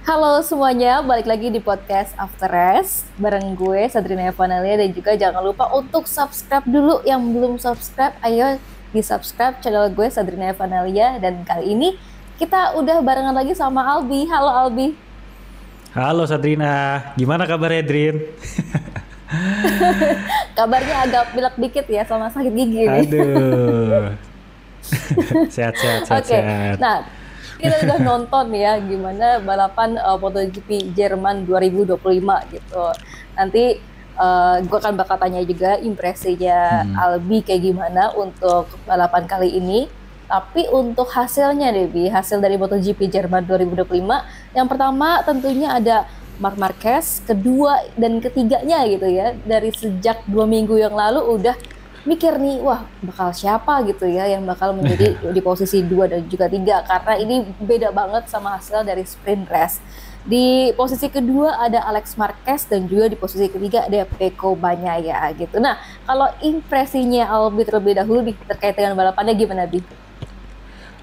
Halo semuanya, balik lagi di podcast After Rest bareng gue Sadrina Evanalia dan juga jangan lupa untuk subscribe dulu yang belum subscribe, ayo di subscribe channel gue Sadrina Evanalia dan kali ini kita udah barengan lagi sama Albi. Halo Albi. Halo Sadrina, gimana kabarnya Drin? Kabarnya agak pilek dikit ya sama sakit gigi nih. Aduh, sehat, Oke, sehat. nah kita udah nonton ya gimana balapan MotoGP Jerman 2025 gitu. Nanti gue akan bakal tanya juga impresinya Albi kayak gimana untuk balapan kali ini. Tapi untuk hasilnya deh, Bi, hasil dari MotoGP Jerman 2025, yang pertama tentunya ada Marc Marquez, kedua dan ketiganya gitu ya. Dari sejak 2 minggu yang lalu udah mikir nih, wah bakal siapa gitu ya yang bakal menjadi di posisi 2 dan juga 3 karena ini beda banget sama hasil dari sprint race. Di posisi kedua ada Alex Marquez dan juga di posisi ketiga ada Pecco Bagnaia gitu. Nah, kalau impresinya Albi terlebih dahulu nih terkait dengan balapannya gimana, Bi?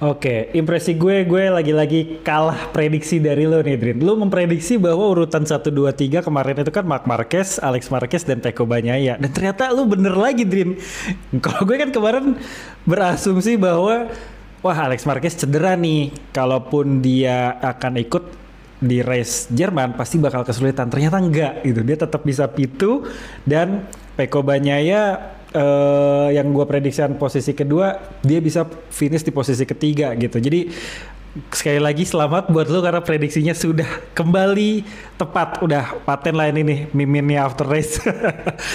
Oke, impresi gue lagi-lagi kalah prediksi dari lo nih Drin. Lo memprediksi bahwa urutan 1, 2, 3 kemarin itu kan Marc Marquez, Alex Marquez, dan Pecco Bagnaia. Dan ternyata lo bener lagi Drin. Kalau gue kan kemarin berasumsi bahwa wah Alex Marquez cedera nih. Kalaupun dia akan ikut di race Jerman pasti bakal kesulitan. Ternyata enggak gitu. Dia tetap bisa P2 dan Pecco Bagnaia yang gue prediksikan posisi kedua dia bisa finish di posisi ketiga gitu. Jadi sekali lagi selamat buat lo karena prediksinya sudah kembali tepat. Udah paten lah ini nih miminnya after race.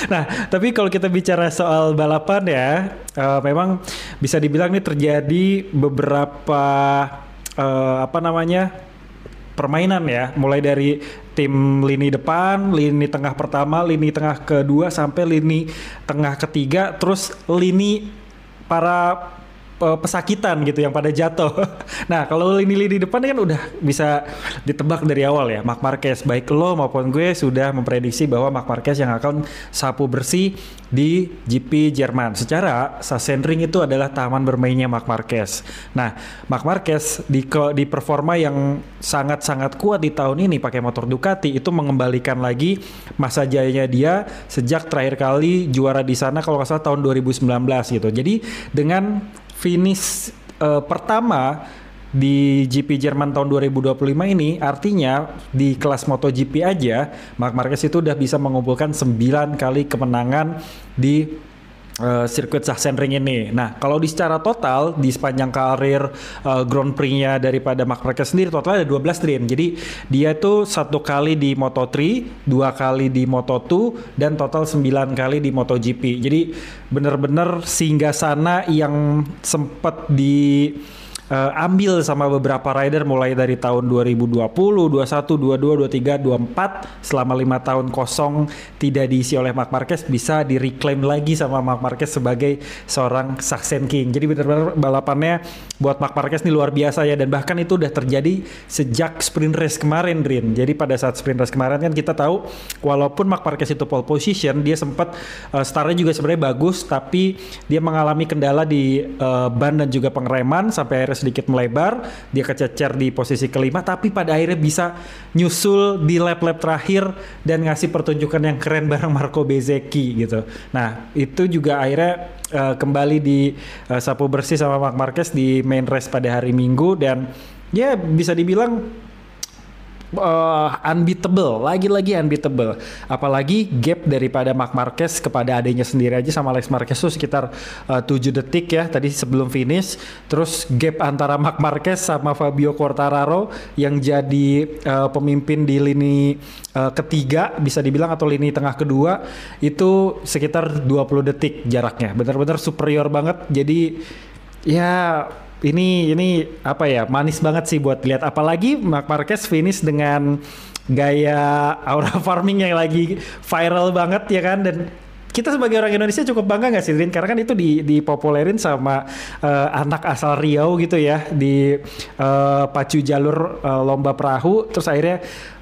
Nah tapi kalau kita bicara soal balapan ya memang bisa dibilang nih terjadi beberapa permainan ya, mulai dari tim lini depan, lini tengah pertama, lini tengah kedua sampai lini tengah ketiga, terus lini para pesakitan gitu yang pada jatuh. Nah, kalau lini-lini depan kan udah bisa ditebak dari awal ya. Marc Marquez, baik lo maupun gue sudah memprediksi bahwa Marc Marquez yang akan sapu bersih di GP Jerman. Secara Sachsenring itu adalah taman bermainnya Marc Marquez. Nah, Marc Marquez di performa yang sangat-sangat kuat di tahun ini pakai motor Ducati itu mengembalikan lagi masa jayanya dia sejak terakhir kali juara di sana kalau nggak salah tahun 2019 gitu. Jadi dengan finish pertama di GP Jerman tahun 2025 ini artinya di kelas MotoGP aja Marc Marquez itu udah bisa mengumpulkan 9 kali kemenangan di sirkuit Sachsenring ini. Nah, kalau di secara total di sepanjang karir Grand Prix-nya daripada Marc Marquez sendiri total ada 12 trin. Jadi dia itu 1 kali di Moto3, 2 kali di Moto2 dan total 9 kali di MotoGP. Jadi benar-benar singgah sana yang sempat di ambil sama beberapa rider mulai dari tahun 2020, 21, 22, 23, 24 selama 5 tahun kosong tidak diisi oleh Marc Marquez bisa di-reclaim lagi sama Marc Marquez sebagai seorang Sachsen King. Jadi benar-benar balapannya buat Marc Marquez ini luar biasa ya dan bahkan itu udah terjadi sejak sprint race kemarin Drin. Jadi pada saat sprint race kemarin kan kita tahu walaupun Marc Marquez itu pole position dia sempat startnya juga sebenarnya bagus tapi dia mengalami kendala di ban dan juga pengereman sampai akhirnya sedikit melebar, dia kececer di posisi kelima tapi pada akhirnya bisa nyusul di lap-lap terakhir dan ngasih pertunjukan yang keren bareng Marco Bezzecchi gitu. Nah itu juga akhirnya kembali di sapu bersih sama Marc Marquez di main race pada hari Minggu dan ya bisa dibilang unbeatable, lagi-lagi unbeatable. Apalagi gap daripada Marc Marquez kepada adanya sendiri aja sama Alex Marquez tuh sekitar 7 detik ya tadi sebelum finish. Terus gap antara Marc Marquez sama Fabio Quartararo yang jadi pemimpin di lini ketiga bisa dibilang atau lini tengah kedua itu sekitar 20 detik jaraknya. Benar-benar superior banget. Jadi ya ini apa ya manis banget sih buat lihat apalagi Marc Marquez finish dengan gaya aura farming yang lagi viral banget ya kan dan kita sebagai orang Indonesia cukup bangga nggak sih Rin? Karena kan itu dipopulerin sama anak asal Riau gitu ya di pacu jalur lomba perahu terus akhirnya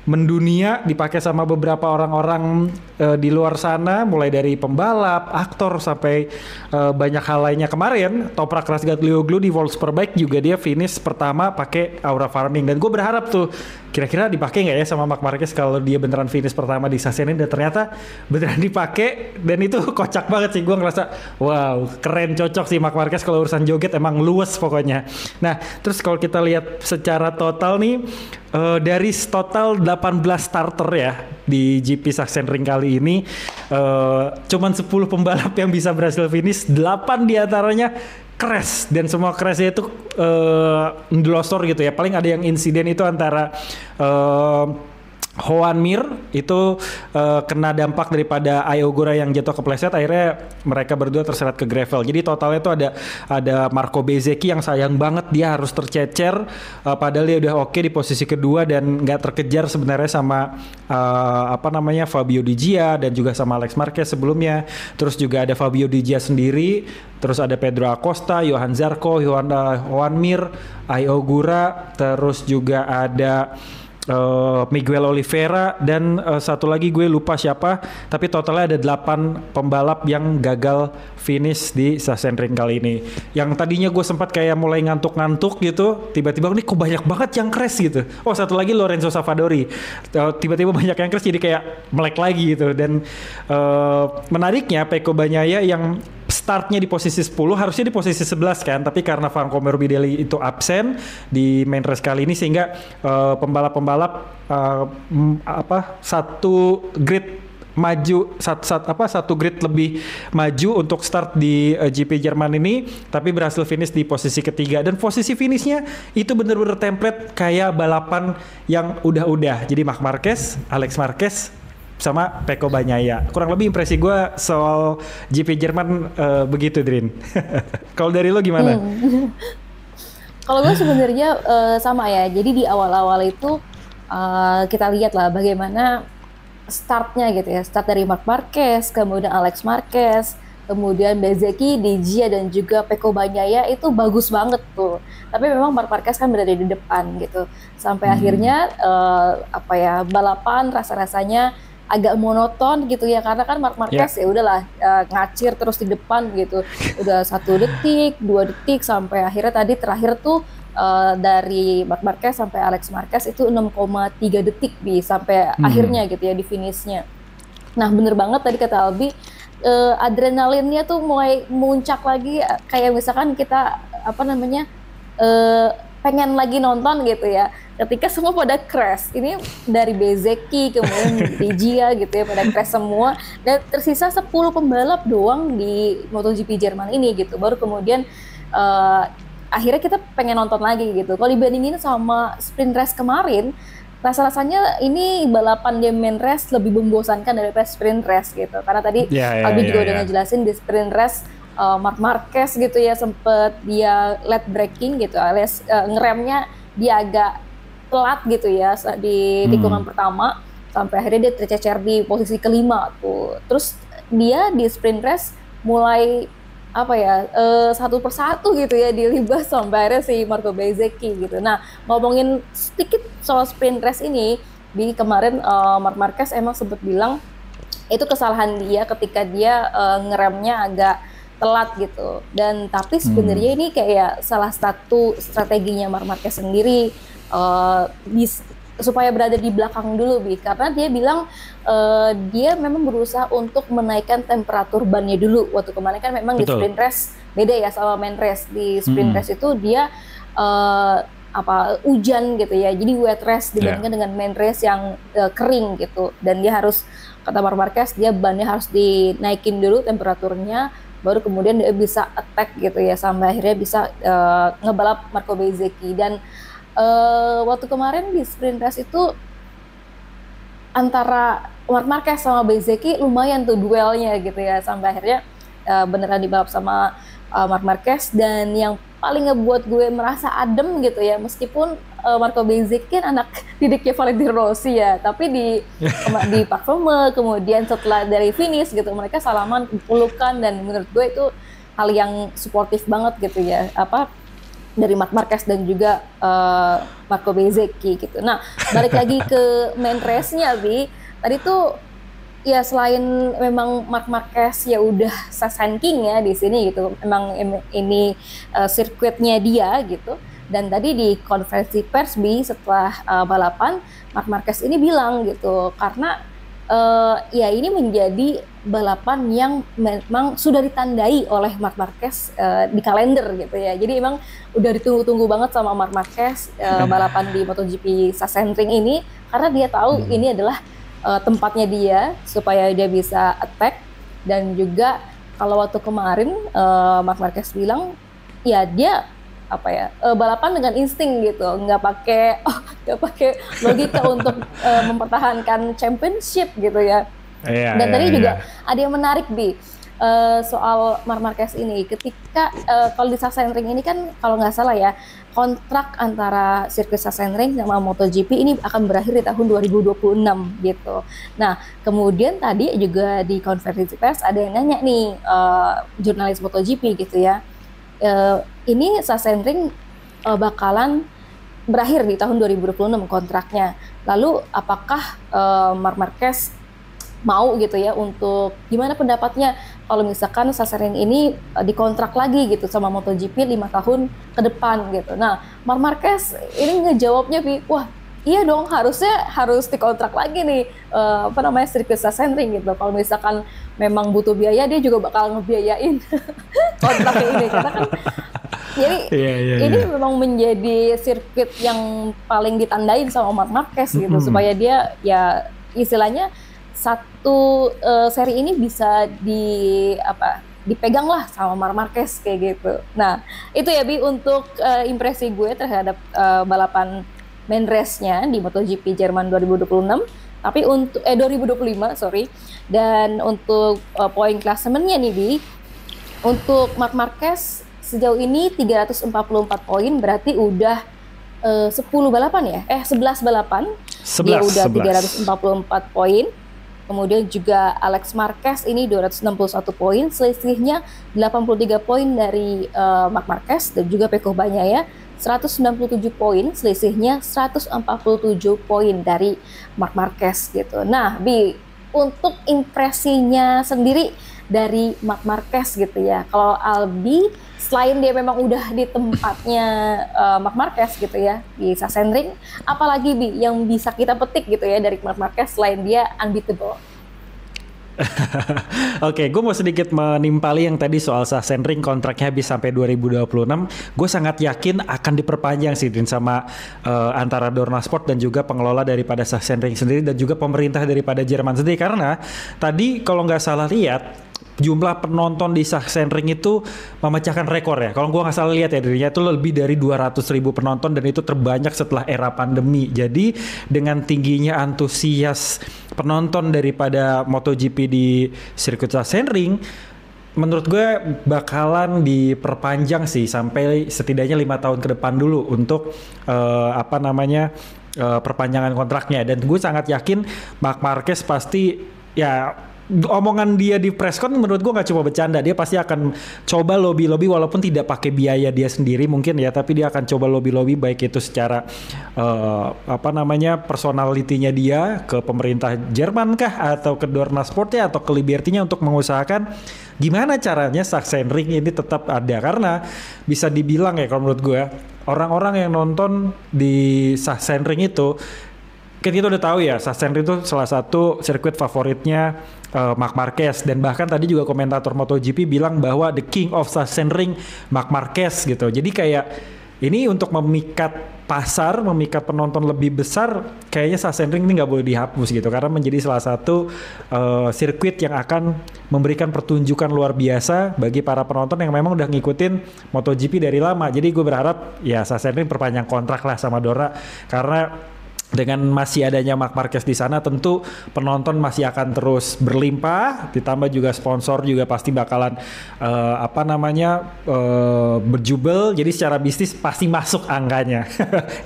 mendunia, dipakai sama beberapa orang-orang di luar sana, mulai dari pembalap, aktor sampai banyak hal lainnya. Kemarin Toprak Razgatlioglu di World Superbike juga dia finish pertama pakai Aura Farming, dan gue berharap tuh kira-kira dipakai nggak ya sama Marc Marquez kalau dia beneran finish pertama di Sachsenring, dan ternyata beneran dipakai, dan itu kocak banget sih. Gue ngerasa wow, keren, cocok sih Marc Marquez kalau urusan joget, emang luwes pokoknya. Nah terus kalau kita lihat secara total nih, dari total 18 starter ya di GP Sachsenring kali ini, cuman 10 pembalap yang bisa berhasil finish, 8 diantaranya crash, dan semua crashnya itu ngelosor gitu ya. Paling ada yang insiden itu antara Joan Mir itu kena dampak daripada Ai Ogura yang jatuh kepleset, akhirnya mereka berdua terseret ke gravel. Jadi totalnya itu ada Marco Bezzecchi yang sayang banget dia harus tercecer, padahal dia udah oke di posisi kedua dan nggak terkejar sebenarnya sama Fabio Di Gia dan juga sama Alex Marquez sebelumnya. Terus juga ada Fabio Di Gia sendiri, terus ada Pedro Acosta, Johan Zarco, Joan Mir, Ai Ogura, terus juga ada Miguel Oliveira, dan satu lagi gue lupa siapa, tapi totalnya ada 8 pembalap yang gagal finish di Sachsenring kali ini. Yang tadinya gue sempat kayak mulai ngantuk-ngantuk gitu, tiba-tiba ini kok banyak banget yang crash gitu. Oh satu lagi Lorenzo Savadori, tiba-tiba banyak yang crash jadi kayak melek lagi gitu. Dan menariknya Pecco Bagnaia yang startnya di posisi 10 harusnya di posisi 11 kan, tapi karena Franco Morbidelli itu absen di main race kali ini, sehingga pembalap-pembalap satu grid maju, satu grid lebih maju untuk start di GP Jerman ini, tapi berhasil finish di posisi ketiga. Dan posisi finishnya itu bener-bener template kayak balapan yang udah-udah, jadi Marc Marquez, Alex Marquez sama Pecco Bagnaia. Kurang lebih impresi gue soal GP Jerman begitu, Drin. Kalau dari lo gimana? Kalau gue sebenarnya sama ya. Jadi di awal-awal itu kita lihat lah bagaimana startnya gitu ya. Start dari Marc Marquez, kemudian Alex Marquez, kemudian Bezzecchi, Di Gia, dan juga Pecco Bagnaia itu bagus banget tuh. Tapi memang Marc Marquez kan berada di depan gitu. Sampai akhirnya balapan rasa-rasanya agak monoton gitu ya, karena kan Marc Marquez ya udahlah ngacir terus di depan gitu, udah 1 detik, 2 detik, sampai akhirnya tadi terakhir tuh dari Marc Marquez sampai Alex Marquez itu 6,3 detik sampai akhirnya gitu ya di finishnya. Nah bener banget tadi kata Albi, adrenalinnya tuh mulai muncak lagi, kayak misalkan kita pengen lagi nonton gitu ya, ketika semua pada crash. Ini dari Bezzecchi kemudian Di Gia gitu ya, pada crash semua, dan tersisa 10 pembalap doang di MotoGP Jerman ini gitu. Baru kemudian akhirnya kita pengen nonton lagi gitu. Kalau dibandingin sama sprint race kemarin, rasa-rasanya ini balapan di main race lebih membosankan daripada sprint race gitu. Karena tadi Albi juga udah ngejelasin di sprint race Marc Marquez gitu ya, sempet dia late braking gitu, alias ngeremnya dia agak telat gitu ya di tikungan pertama, sampai akhirnya dia tercecer di posisi kelima tuh. Terus dia di sprint race mulai satu persatu gitu ya dilibas sampai akhirnya si Marco Bezzecchi gitu. Nah ngomongin sedikit soal sprint race ini, di kemarin Marc Marquez emang sempat bilang itu kesalahan dia ketika dia ngeremnya agak telat gitu. Dan tapi sebenarnya ini kayak salah satu strateginya Marc Marquez sendiri, supaya berada di belakang dulu, karena dia bilang dia memang berusaha untuk menaikkan temperatur bannya dulu. Waktu kemarin kan memang di sprint race beda ya sama main race. Di sprint race itu dia hujan gitu ya, jadi wet race dibandingkan dengan main race yang kering gitu. Dan dia harus, kata Marc Marquez, dia bannya harus dinaikin dulu temperaturnya, baru kemudian dia bisa attack gitu ya, sampai akhirnya bisa ngebalap Marco Bezzecchi. Dan waktu kemarin di sprint race itu antara Marc Marquez sama Bezzecchi lumayan tuh duelnya gitu ya, sampai akhirnya beneran dibalap sama Marc Marquez. Dan yang paling ngebuat gue merasa adem gitu ya, meskipun Marco Bezzecchi kan anak didiknya Valentino Rossi ya, tapi di Parfume kemudian setelah dari finish gitu mereka salaman, pelukan, dan menurut gue itu hal yang suportif banget gitu ya, dari Marc Marquez dan juga Marco Bezzecchi gitu. Nah, balik lagi ke main race-nya, Bi. Tadi tuh ya selain memang Marc Marquez ya udah Sassenking ya di sini gitu. Emang ini sirkuitnya dia gitu. Dan tadi di konferensi pers Bi setelah balapan, Marc Marquez ini bilang gitu, karena ya ini menjadi balapan yang memang sudah ditandai oleh Marc Marquez di kalender gitu ya. Jadi emang udah ditunggu-tunggu banget sama Marc Marquez balapan di MotoGP Sachsenring ini, karena dia tahu ini adalah tempatnya dia supaya dia bisa attack. Dan juga kalau waktu kemarin Marc Marquez bilang ya dia balapan dengan insting gitu, nggak pakai logika untuk mempertahankan championship gitu ya. Dan tadi juga ada yang menarik Bi soal Marc Marquez ini, ketika kalau di Sachsenring ini kan kalau nggak salah ya, kontrak antara sirkuit Sachsenring sama MotoGP ini akan berakhir di tahun 2026 gitu. Nah kemudian tadi juga di konferensi pers ada yang nanya nih jurnalis MotoGP gitu ya, ini Sachsenring bakalan berakhir di tahun 2026 kontraknya. Lalu apakah Marc Marquez mau gitu ya, untuk gimana pendapatnya kalau misalkan Sachsenring ini dikontrak lagi gitu sama MotoGP 5 tahun ke depan gitu. Nah Marc Marquez ini ngejawabnya, wah iya dong, harus dikontrak lagi nih sirkuit Sachsenring gitu. Kalau misalkan memang butuh biaya, dia juga bakal ngebiayain kontraknya ini, karena kan jadi ini memang menjadi sirkuit yang paling ditandain sama Marc Marquez gitu, supaya dia ya istilahnya satu seri ini bisa dipegang lah sama Marc Marquez kayak gitu. Nah itu ya Bi untuk impresi gue terhadap balapan main race-nya di MotoGP Jerman 2026. Tapi untuk 2025 sorry. Dan untuk poin klasemennya nih Bi, untuk Marc Marquez sejauh ini 344 poin, berarti udah 11 balapan. Dia udah 344 poin. Kemudian juga Alex Marquez ini 261 poin, selisihnya 83 poin dari Marc Marquez, dan juga Pecco Bagnaia 197 poin, selisihnya 147 poin dari Marc Marquez gitu. Nah, Bi, untuk impresinya sendiri dari Marc Marquez gitu ya. Kalau Albi, selain dia memang udah di tempatnya Marc Marquez gitu ya di Sachsenring, apalagi Bi yang bisa kita petik gitu ya dari Marc Marquez selain dia unbeatable? Oke, gue mau sedikit menimpali yang tadi soal Sachsenring kontraknya habis sampai 2026. Gue sangat yakin akan diperpanjang sih Din, sama antara Dorna Sport dan juga pengelola daripada Sachsenring sendiri dan juga pemerintah daripada Jerman sendiri, karena tadi kalau nggak salah lihat jumlah penonton di Sachsenring itu memecahkan rekor ya. Kalau gue nggak salah lihat ya, dirinya itu lebih dari 200.000 penonton, dan itu terbanyak setelah era pandemi. Jadi dengan tingginya antusias penonton daripada MotoGP di sirkuit Sachsenring, menurut gue bakalan diperpanjang sih sampai setidaknya 5 tahun ke depan dulu untuk perpanjangan kontraknya. Dan gue sangat yakin Marc Marquez pasti ya, omongan dia di presscon menurut gue nggak cuma bercanda, dia pasti akan coba lobby walaupun tidak pakai biaya dia sendiri mungkin ya, tapi dia akan coba lobby baik itu secara personalitinya dia ke pemerintah Jerman kah, atau ke Dorna Sport ya, atau ke Liberty-nya untuk mengusahakan gimana caranya Sachsenring ini tetap ada. Karena bisa dibilang ya, kalau menurut gue orang-orang yang nonton di Sachsenring itu, kan kita udah tahu ya Sachsenring itu salah satu sirkuit favoritnya Marc Marquez, dan bahkan tadi juga komentator MotoGP bilang bahwa the king of Sachsenring Marc Marquez gitu. Jadi kayak ini untuk memikat pasar, memikat penonton lebih besar, kayaknya Sachsenring ini nggak boleh dihapus gitu, karena menjadi salah satu sirkuit yang akan memberikan pertunjukan luar biasa bagi para penonton yang memang udah ngikutin MotoGP dari lama. Jadi gue berharap ya Sachsenring perpanjang kontrak lah sama Dorna, karena dengan masih adanya Marc Marquez di sana, tentu penonton masih akan terus berlimpah, ditambah juga sponsor juga pasti bakalan berjubel, jadi secara bisnis pasti masuk angkanya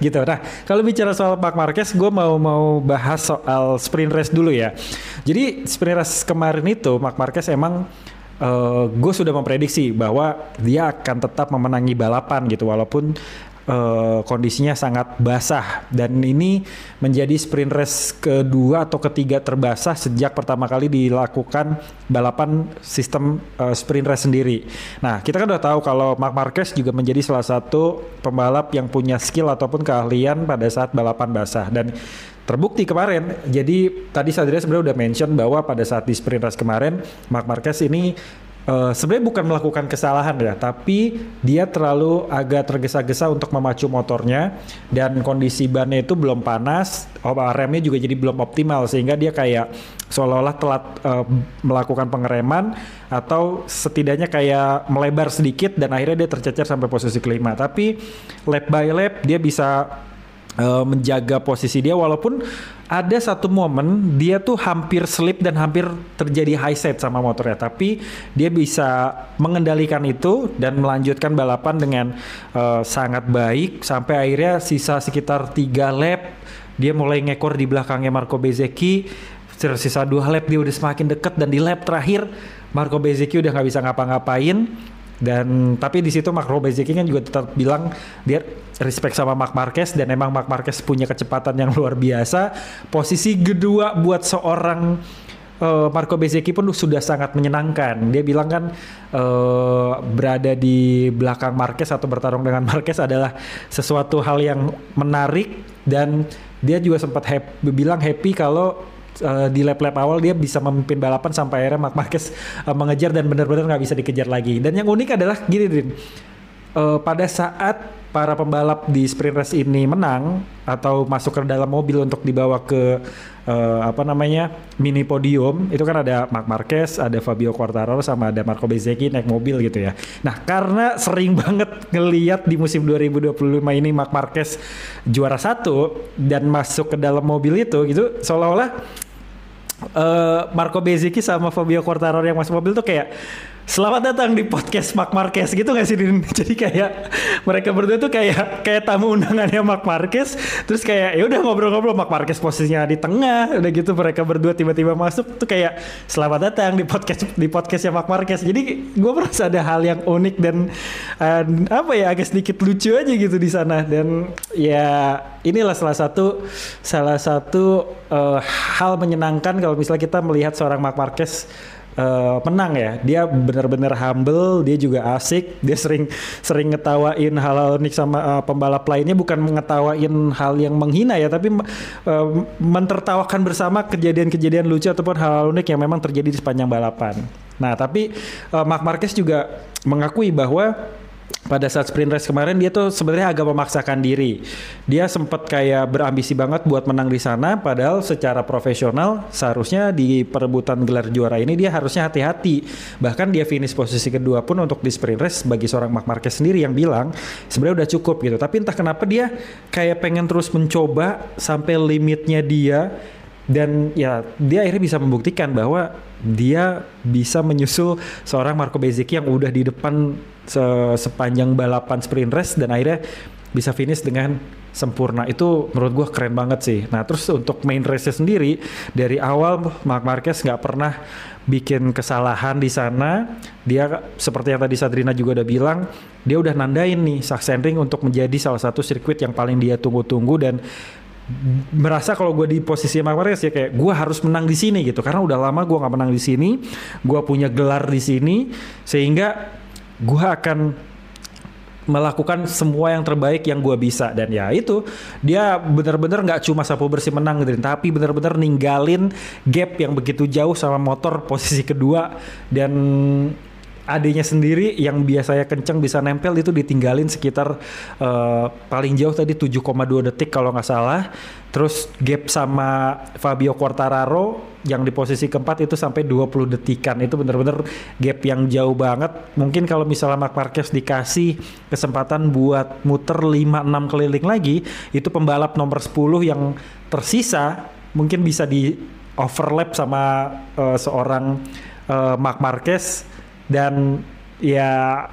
gitu. Nah, kalau bicara soal Marc Marquez, gue mau bahas soal sprint race dulu ya. Jadi sprint race kemarin itu Marc Marquez emang gue sudah memprediksi bahwa dia akan tetap memenangi balapan gitu walaupun kondisinya sangat basah, dan ini menjadi sprint race kedua atau ketiga terbasah sejak pertama kali dilakukan balapan sistem sprint race sendiri. Nah, kita kan udah tahu kalau Marc Marquez juga menjadi salah satu pembalap yang punya skill ataupun keahlian pada saat balapan basah, dan terbukti kemarin. Jadi tadi Sadria sebenarnya udah mention bahwa pada saat di sprint race kemarin Marc Marquez ini sebenarnya bukan melakukan kesalahan ya, tapi dia terlalu agak tergesa-gesa untuk memacu motornya, dan kondisi bannya itu belum panas, remnya juga jadi belum optimal, sehingga dia kayak seolah-olah telat melakukan pengereman atau setidaknya kayak melebar sedikit, dan akhirnya dia tercecer sampai posisi kelima. Tapi lap by lap dia bisa menjaga posisi dia, walaupun ada satu momen dia tuh hampir slip dan hampir terjadi high side sama motornya, tapi dia bisa mengendalikan itu dan melanjutkan balapan dengan sangat baik sampai akhirnya sisa sekitar 3 lap dia mulai ngekor di belakangnya Marco Bezzecchi. Tersisa 2 lap dia udah semakin dekat, dan di lap terakhir Marco Bezzecchi udah nggak bisa ngapa-ngapain. Dan tapi di situ Marco Bezzecchi kan juga tetap bilang dia respect sama Marc Marquez, dan emang Marc Marquez punya kecepatan yang luar biasa. Posisi kedua buat seorang Marco Bezzecchi pun sudah sangat menyenangkan. Dia bilang kan berada di belakang Marquez atau bertarung dengan Marquez adalah sesuatu hal yang menarik, dan dia juga sempat bilang happy kalau di lap-lap awal dia bisa memimpin balapan sampai akhirnya Marc Marquez mengejar dan benar-benar nggak bisa dikejar lagi. Dan yang unik adalah gini, Din, pada saat para pembalap di sprint race ini menang atau masuk ke dalam mobil untuk dibawa ke mini podium, itu kan ada Marc Marquez, ada Fabio Quartararo, sama ada Marco Bezzecchi naik mobil gitu ya. Nah, karena sering banget ngelihat di musim 2025 ini Marc Marquez juara 1 dan masuk ke dalam mobil itu gitu, seolah-olah Marco Bezzecchi sama Fabio Quartararo yang masuk mobil tuh kayak selamat datang di podcast Marc Marquez gitu gak sih, Din? Jadi kayak mereka berdua tuh kayak tamu undangannya Marc Marquez, terus kayak ya udah ngobrol-ngobrol, Marc Marquez posisinya di tengah, udah gitu mereka berdua tiba-tiba masuk tuh kayak selamat datang di podcastnya Marc Marquez. Jadi gue merasa ada hal yang unik dan agak sedikit lucu aja gitu di sana, dan ya inilah salah satu hal menyenangkan kalau misalnya kita melihat seorang Marc Marquez menang ya. Dia benar-benar humble, dia juga asik, dia sering ngetawain hal-hal unik sama pembalap lainnya, bukan ngetawain hal yang menghina ya, tapi mentertawakan bersama kejadian-kejadian lucu ataupun hal-hal unik yang memang terjadi di sepanjang balapan. Nah, tapi Marc Marquez juga mengakui bahwa pada saat sprint race kemarin dia tuh sebenarnya agak memaksakan diri. Dia sempat kayak berambisi banget buat menang di sana, padahal secara profesional seharusnya di perebutan gelar juara ini dia harusnya hati-hati. Bahkan dia finish posisi kedua pun untuk di sprint race bagi seorang Marc Marquez sendiri yang bilang sebenarnya udah cukup gitu. Tapi entah kenapa dia kayak pengen terus mencoba sampai limitnya dia, dan ya dia akhirnya bisa membuktikan bahwa dia bisa menyusul seorang Marco Bezzecchi yang udah di depan sepanjang balapan sprint race, dan akhirnya bisa finish dengan sempurna. Itu menurut gue keren banget sih. Nah, terus untuk main race sendiri dari awal Marc Marquez nggak pernah bikin kesalahan di sana. Dia seperti yang tadi Sadrina juga udah bilang, dia udah nandain nih Sachsenring untuk menjadi salah satu sirkuit yang paling dia tunggu-tunggu, dan merasa kalau gue di posisi Marc Marquez ya kayak gue harus menang di sini gitu, karena udah lama gue nggak menang di sini, gue punya gelar di sini, sehingga gue akan melakukan semua yang terbaik yang gue bisa. Dan ya itu, dia benar-benar nggak cuma sapu bersih menang gitu, tapi benar-benar ninggalin gap yang begitu jauh sama motor posisi kedua, dan adanya sendiri yang biasanya kenceng bisa nempel itu ditinggalin sekitar paling jauh tadi 7,2 detik kalau nggak salah. Terus gap sama Fabio Quartararo yang di posisi keempat itu sampai 20 detikan. Itu bener-bener gap yang jauh banget. Mungkin kalau misalnya Marc Marquez dikasih kesempatan buat muter 5-6 keliling lagi, itu pembalap nomor 10 yang tersisa mungkin bisa di overlap sama seorang Marc Marquez. Dan ya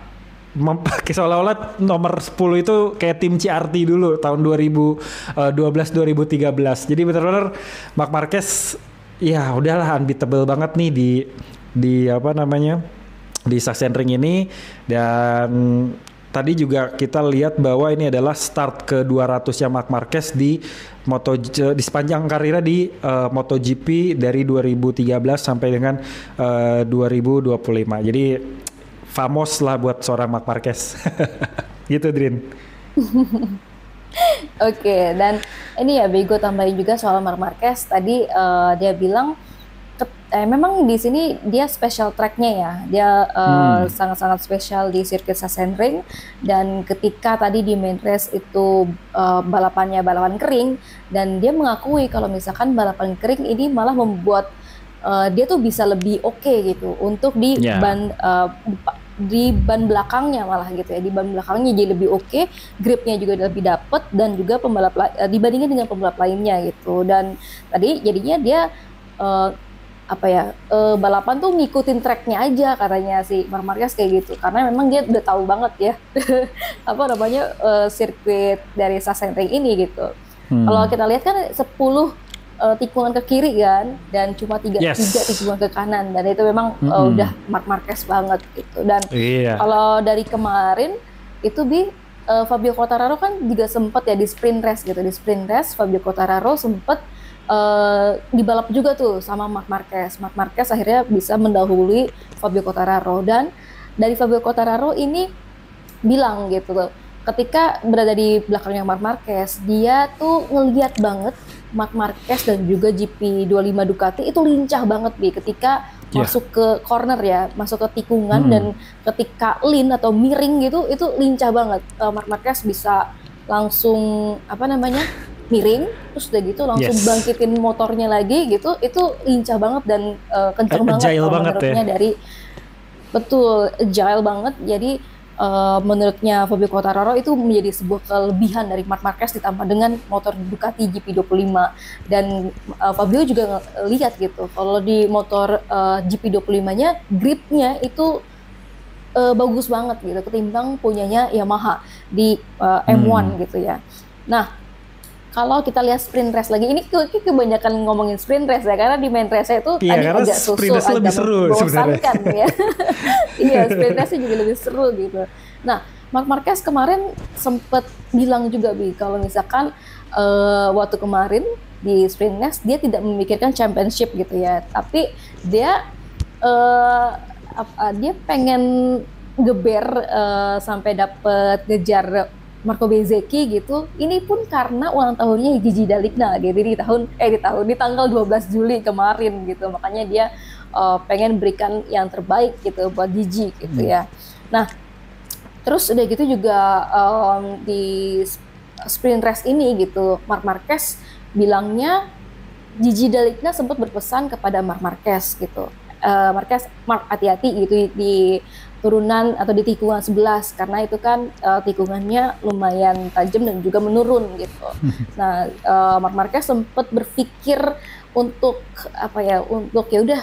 seolah-olah nomor 10 itu kayak tim CRT dulu tahun 2012-2013. Jadi benar-benar Marc Marquez ya udahlah unbeatable banget nih di di Sachsenring ini. Dan tadi juga kita lihat bahwa ini adalah start ke 200-nya Marc Marquez di sepanjang karirnya di MotoGP dari 2013 sampai dengan 2025. Jadi famos lah buat seorang Marc Marquez. Gitu, Drin. Oke, dan ini ya Bego tambahin juga soal Marc Marquez tadi, dia bilang memang di sini dia special tracknya ya, dia sangat-sangat spesial di sirkuit Sachsenring. Dan ketika tadi di main race itu balapannya balapan kering, dan dia mengakui kalau misalkan balapan kering ini malah membuat dia tuh bisa lebih oke gitu untuk di ban belakangnya malah gitu ya, di ban belakangnya jadi lebih oke, gripnya juga lebih dapet, dan juga pembalap dibandingin dengan pembalap lainnya gitu. Dan tadi jadinya dia balapan tuh ngikutin tracknya aja katanya si Marc Marquez kayak gitu, karena memang dia udah tahu banget ya sirkuit dari Sachsenring ini gitu. Kalau kita lihat kan 10 tikungan ke kiri kan, dan cuma tiga tikungan ke kanan, dan itu memang udah Marc Marquez banget gitu. Dan kalau dari kemarin itu Fabio Quartararo kan juga sempet ya di sprint race gitu, di sprint race Fabio Quartararo sempet dibalap juga tuh sama Marc Marquez. Marc Marquez akhirnya bisa mendahului Fabio Quartararo, dan dari Fabio Quartararo ini bilang gitu loh, ketika berada di belakangnya Marc Marquez, dia tuh ngeliat banget Marc Marquez dan juga GP25 Ducati itu lincah banget ketika masuk ke corner ya, masuk ke tikungan, dan ketika lean atau miring gitu, itu lincah banget. Marc Marquez bisa langsung miring, terus udah gitu langsung bangkitin motornya lagi gitu, itu lincah banget dan kenceng banget menurutnya dari agile banget. Jadi menurutnya Fabio Quartararo itu menjadi sebuah kelebihan dari Marc Marquez ditambah dengan motor Ducati GP25. Dan Fabio juga lihat gitu kalau di motor GP25-nya gripnya itu bagus banget gitu ketimbang punyanya Yamaha di M1 gitu ya. Nah, kalau kita lihat sprint race lagi, ini kebanyakan ngomongin sprint race ya, karena di main race itu tadi agak agak membosankan ya. Iya, sprint race juga lebih seru gitu. Nah, Marc Marquez kemarin sempat bilang juga kalau misalkan waktu kemarin di sprint race dia tidak memikirkan championship gitu ya, tapi dia dia pengen geber sampai dapet ngejar Marco Bezzecchi gitu. Ini pun karena ulang tahunnya Gigi D'Aligna gitu di tanggal 12 Juli kemarin gitu. Makanya dia pengen berikan yang terbaik gitu buat Gigi gitu ya. Nah, terus udah gitu juga di sprint race ini gitu, Marc Marquez bilangnya Gigi D'Aligna sempat berpesan kepada Marc Marquez gitu. Marc hati-hati gitu di turunan atau di tikungan 11, karena itu kan tikungannya lumayan tajam dan juga menurun gitu. Nah, Marc Marquez sempat berpikir untuk untuk ya udah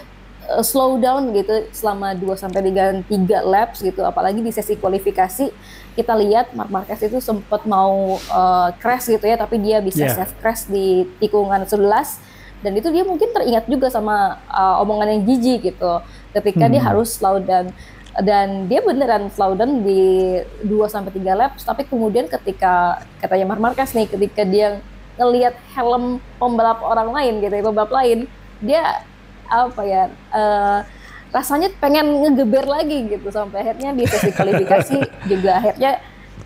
slow down gitu selama 2-3 laps gitu, apalagi di sesi kualifikasi kita lihat Marc Marquez itu sempat mau crash gitu ya, tapi dia bisa save crash di tikungan 11. Dan itu dia mungkin teringat juga sama omongan yang Gigi gitu, ketika dia harus slow down. Dan dia beneran slow down di 2-3 laps, tapi kemudian ketika katanya Marc Marquez nih, ketika dia ngelihat helm pembalap orang lain gitu, pembalap lain, dia rasanya pengen ngegeber lagi gitu, sampai akhirnya di sesi kualifikasi juga akhirnya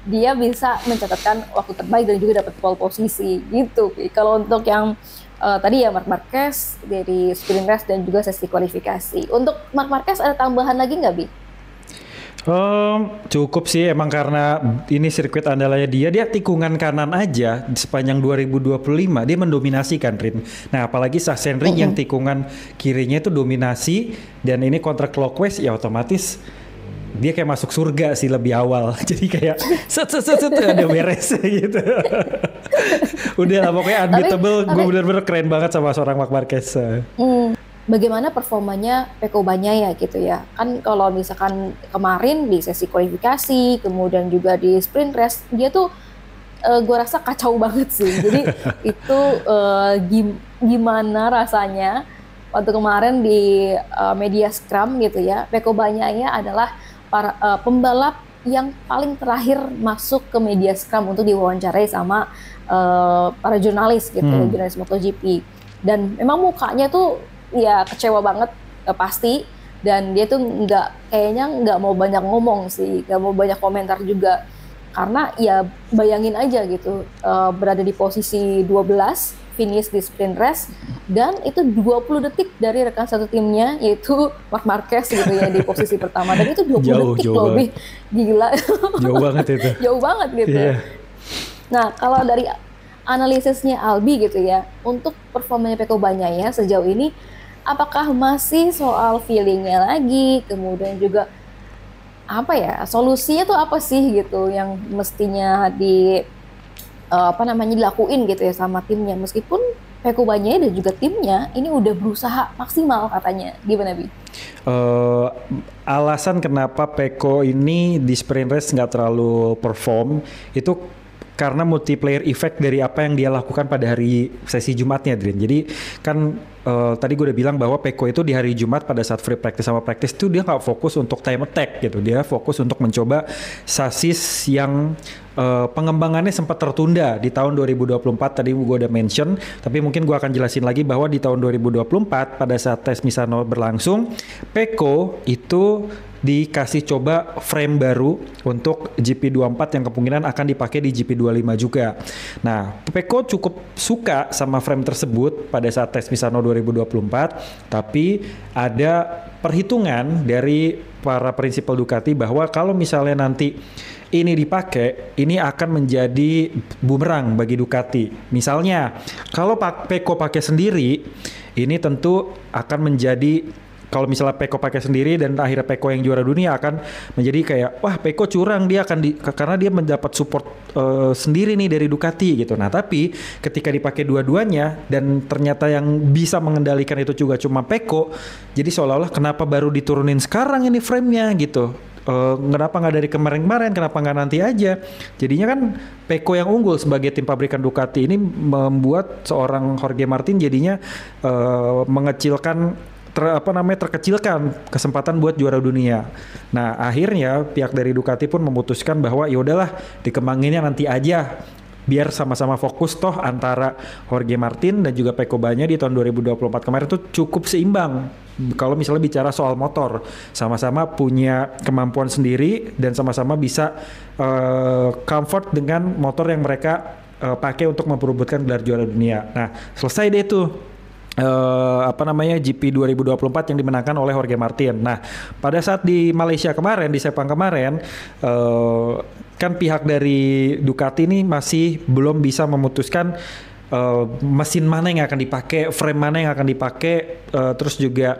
dia bisa mencatatkan waktu terbaik dan juga dapat pole posisi gitu. Kalau untuk yang tadi ya Marc Marquez dari sprint race dan juga sesi kualifikasi. Untuk Marc Marquez ada tambahan lagi nggak, Bi? Cukup sih, emang karena ini sirkuit andalannya dia tikungan kanan aja sepanjang 2025 dia mendominasikan, Rin. Nah, apalagi Sachsenring yang tikungan kirinya itu dominasi, dan ini counter clockwise ya, otomatis dia kayak masuk surga sih lebih awal. Jadi kayak set ada beres gitu. Udah lah, pokoknya unbeatable. Gue bener-bener keren banget sama seorang Marc Marquez. Bagaimana performanya Pecco Bagnaia gitu ya. Kan kalau misalkan kemarin di sesi kualifikasi, kemudian juga di sprint race, dia tuh gue rasa kacau banget sih. Jadi itu gimana rasanya waktu kemarin di media Scrum gitu ya, Pecco Bagnaia adalah pembalap yang paling terakhir masuk ke media Scrum untuk diwawancarai sama para jurnalis gitu, jurnalis MotoGP. Dan memang mukanya tuh ya kecewa banget pasti, dan dia tuh kayaknya nggak mau banyak ngomong sih, nggak mau banyak komentar juga, karena ya bayangin aja gitu, berada di posisi 12, finish di sprint race, dan itu 20 detik dari rekan satu timnya yaitu Marc Marquez gitu ya di posisi pertama, dan itu 20 detik loh, lebih gila. Jauh banget itu. Jauh banget gitu. Yeah. Nah, kalau dari analisisnya Albi gitu ya, untuk performanya Pecco Bagnaia sejauh ini, apakah masih soal feelingnya lagi, kemudian juga apa ya, solusinya tuh apa sih gitu yang mestinya dilakuin gitu ya sama timnya, meskipun Pecco Bagnaia dan juga timnya ini udah berusaha maksimal katanya. Gimana, Bi? Alasan kenapa Pecco ini di sprint race nggak terlalu perform itu karena multiplayer effect dari apa yang dia lakukan pada hari sesi Jumatnya, Drin. Jadi kan tadi gue udah bilang bahwa Pecco itu di hari Jumat pada saat free practice sama practice itu dia nggak fokus untuk time attack gitu. Dia fokus untuk mencoba sasis yang pengembangannya sempat tertunda di tahun 2024. Tadi gue udah mention, tapi mungkin gue akan jelasin lagi bahwa di tahun 2024 pada saat tes Misano berlangsung, Pecco itu dikasih coba frame baru untuk GP24 yang kemungkinan akan dipakai di GP25 juga. Nah, Pecco cukup suka sama frame tersebut pada saat tes Misano 2024, tapi ada perhitungan dari para prinsipal Ducati bahwa kalau misalnya nanti ini dipakai, ini akan menjadi bumerang bagi Ducati. Misalnya, kalau Pecco pakai sendiri, ini tentu akan menjadi, kalau misalnya Pecco pakai sendiri dan akhirnya Pecco yang juara dunia, akan menjadi kayak, wah Pecco curang, dia akan karena dia mendapat support sendiri nih dari Ducati gitu. Nah, tapi ketika dipakai dua-duanya dan ternyata yang bisa mengendalikan itu juga cuma Pecco, jadi seolah-olah kenapa baru diturunin sekarang ini frame-nya gitu. Kenapa nggak dari kemarin-kemarin, kenapa nggak nanti aja. Jadinya kan Pecco yang unggul sebagai tim pabrikan Ducati ini membuat seorang Jorge Martin jadinya mengecilkan terkecilkan kesempatan buat juara dunia. Nah, akhirnya pihak dari Ducati pun memutuskan bahwa ya udahlah dikembanginnya nanti aja, biar sama-sama fokus, toh antara Jorge Martin dan juga Pecco Bagnaia di tahun 2024 kemarin tuh cukup seimbang. Kalau misalnya bicara soal motor, sama-sama punya kemampuan sendiri dan sama-sama bisa comfort dengan motor yang mereka pakai untuk memperebutkan gelar juara dunia. Nah, selesai deh tuh GP 2024 yang dimenangkan oleh Jorge Martin. Nah, pada saat di Malaysia kemarin, di Sepang kemarin, kan pihak dari Ducati ini masih belum bisa memutuskan mesin mana yang akan dipakai, frame mana yang akan dipakai, terus juga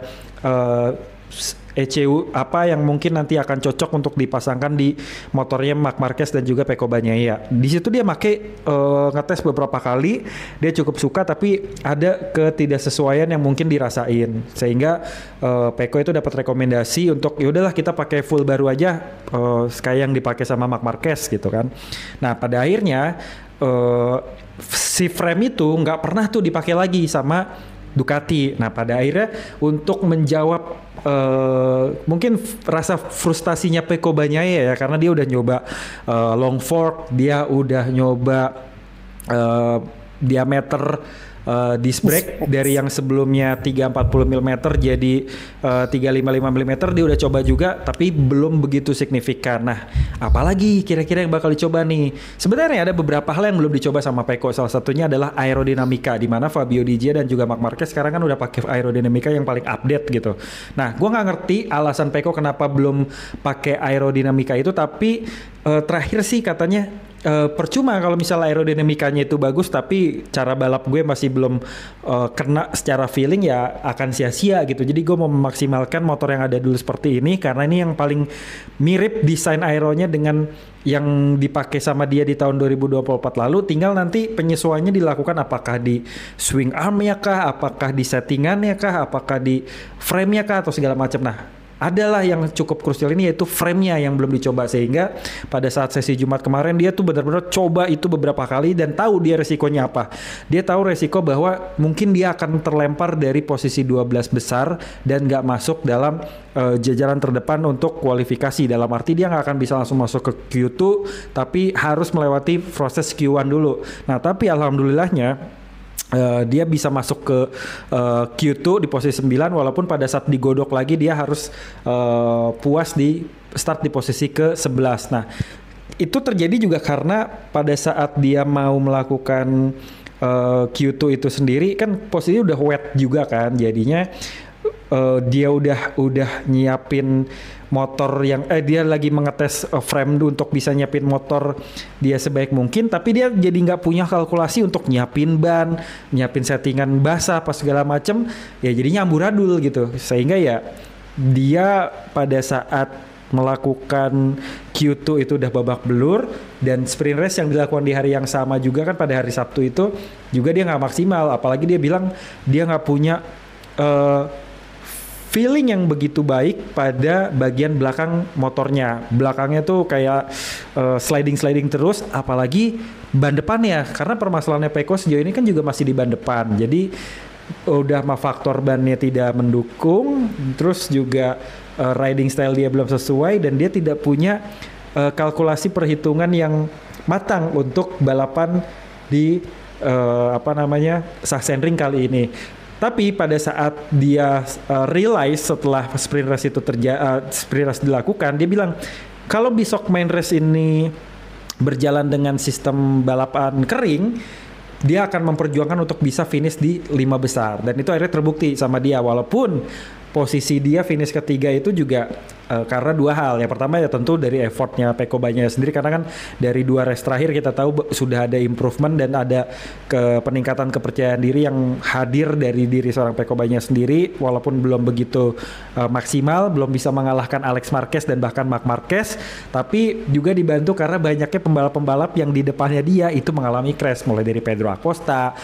ECU apa yang mungkin nanti akan cocok untuk dipasangkan di motornya Marc Marquez dan juga Pecco Bagnaia. Di situ dia pakai ngetes beberapa kali, dia cukup suka, tapi ada ketidaksesuaian yang mungkin dirasain, sehingga Pecco itu dapat rekomendasi untuk ya udahlah kita pakai full baru aja, kayak yang dipakai sama Marc Marquez gitu kan. Nah, pada akhirnya si frame itu nggak pernah tuh dipakai lagi sama Ducati. Nah, pada akhirnya untuk menjawab mungkin rasa frustasinya Pecco Bagnaia ya, karena dia udah nyoba long fork, dia udah nyoba diameter disc brake dari yang sebelumnya 340 mm jadi 355 mm, dia udah coba juga tapi belum begitu signifikan. Nah, apalagi kira-kira yang bakal dicoba nih? Sebenarnya ada beberapa hal yang belum dicoba sama Pecco. Salah satunya adalah aerodinamika, di mana Fabio Di Gia dan juga Marc Marquez sekarang kan udah pakai aerodinamika yang paling update gitu. Nah, gue nggak ngerti alasan Pecco kenapa belum pakai aerodinamika itu, tapi terakhir sih katanya percuma kalau misalnya aerodinamikanya itu bagus tapi cara balap gue masih belum kena secara feeling, ya akan sia-sia gitu. Jadi gue mau memaksimalkan motor yang ada dulu seperti ini, karena ini yang paling mirip desain aeronya dengan yang dipakai sama dia di tahun 2024 lalu. Tinggal nanti penyesuaiannya dilakukan apakah di swing armnya kah, apakah di settingannya kah, apakah di frame-nya kah, atau segala macam. Nah, adalah yang cukup krusial ini, yaitu frame-nya yang belum dicoba, sehingga pada saat sesi Jumat kemarin dia tuh benar-benar coba itu beberapa kali dan tahu dia resikonya apa. Dia tahu resiko bahwa mungkin dia akan terlempar dari posisi 12 besar dan nggak masuk dalam jajaran terdepan untuk kualifikasi. Dalam arti dia nggak akan bisa langsung masuk ke Q2, tapi harus melewati proses Q1 dulu. Nah, tapi alhamdulillahnya dia bisa masuk ke Q2 di posisi 9, walaupun pada saat digodok lagi dia harus puas di start di posisi ke-11. Nah, itu terjadi juga karena pada saat dia mau melakukan Q2 itu sendiri kan posisinya udah wet juga kan, jadinya dia udah nyiapin motor yang dia lagi mengetes frame untuk bisa nyiapin motor dia sebaik mungkin, tapi dia jadi nggak punya kalkulasi untuk nyiapin ban, nyiapin settingan basah apa segala macem, ya jadinya amburadul gitu, sehingga ya dia pada saat melakukan Q2 itu udah babak belur, dan sprint race yang dilakukan di hari yang sama juga kan pada hari Sabtu itu juga dia nggak maksimal, apalagi dia bilang dia nggak punya feeling yang begitu baik pada bagian belakang motornya. Belakangnya tuh kayak sliding terus, apalagi ban depannya. Karena permasalahannya Pecco sejauh ini kan juga masih di ban depan. Jadi udah mah faktor bannya tidak mendukung, terus juga riding style dia belum sesuai, dan dia tidak punya kalkulasi perhitungan yang matang untuk balapan di Sachsenring kali ini. Tapi pada saat dia realize setelah sprint race itu sprint race dilakukan, dia bilang kalau besok main race ini berjalan dengan sistem balapan kering, dia akan memperjuangkan untuk bisa finish di 5 besar, dan itu akhirnya terbukti sama dia, walaupun posisi dia finish ketiga itu juga karena dua hal. Yang pertama ya tentu dari effortnya Pecco Bagnaia sendiri, karena kan dari 2 race terakhir kita tahu sudah ada improvement dan ada peningkatan kepercayaan diri yang hadir dari diri seorang Pecco Bagnaia sendiri, walaupun belum begitu maksimal, belum bisa mengalahkan Alex Marquez dan bahkan Marc Marquez, tapi juga dibantu karena banyaknya pembalap-pembalap yang di depannya dia itu mengalami crash, mulai dari Pedro Acosta,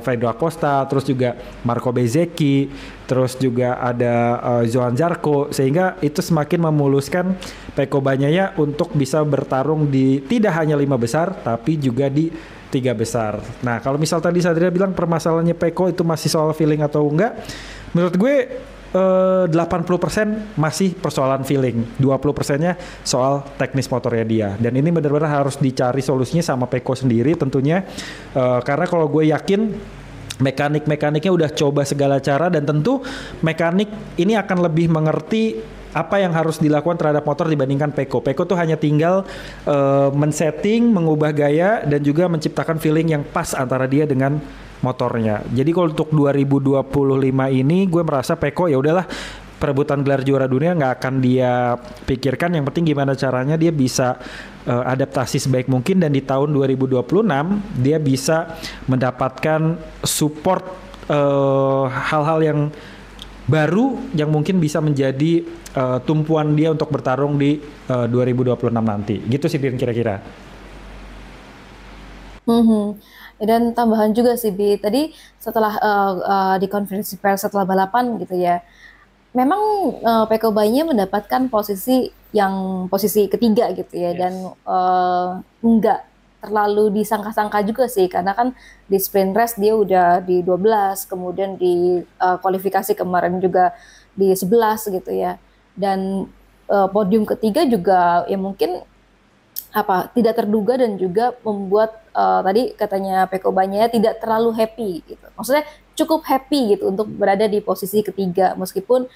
Pedro Acosta, terus juga Marco Bezzecchi, terus juga ada Johann Zarco, sehingga itu semakin memuluskan Pecco Bagnaia untuk bisa bertarung di tidak hanya 5 besar tapi juga di 3 besar. Nah, kalau misal tadi Sadria bilang permasalahannya Pecco itu masih soal feeling atau enggak, menurut gue 80% masih persoalan feeling, 20%-nya soal teknis motornya dia. Dan ini benar-benar harus dicari solusinya sama Pecco sendiri tentunya, karena kalau gue yakin mekaniknya udah coba segala cara, dan tentu mekanik ini akan lebih mengerti apa yang harus dilakukan terhadap motor dibandingkan Pecco. Pecco tuh hanya tinggal men-setting, mengubah gaya, dan juga menciptakan feeling yang pas antara dia dengan motornya. Jadi kalau untuk 2025 ini gue merasa Pecco ya udahlah, perebutan gelar juara dunia nggak akan dia pikirkan, yang penting gimana caranya dia bisa adaptasi sebaik mungkin, dan di tahun 2026 dia bisa mendapatkan support hal-hal yang baru yang mungkin bisa menjadi tumpuan dia untuk bertarung di 2026 nanti. Gitu sih Din, kira-kira. Dan tambahan juga sih Bi, tadi setelah di konferensi pers setelah balapan gitu ya, memang Pecco Bagnaia mendapatkan posisi ketiga gitu ya, dan enggak terlalu disangka-sangka juga sih, karena kan di sprint race dia udah di 12, kemudian di kualifikasi kemarin juga di 11 gitu ya, dan podium ketiga juga ya mungkin tidak terduga, dan juga membuat tadi katanya Pecco Bagnaia tidak terlalu happy gitu. Maksudnya cukup happy gitu untuk berada di posisi ketiga, meskipun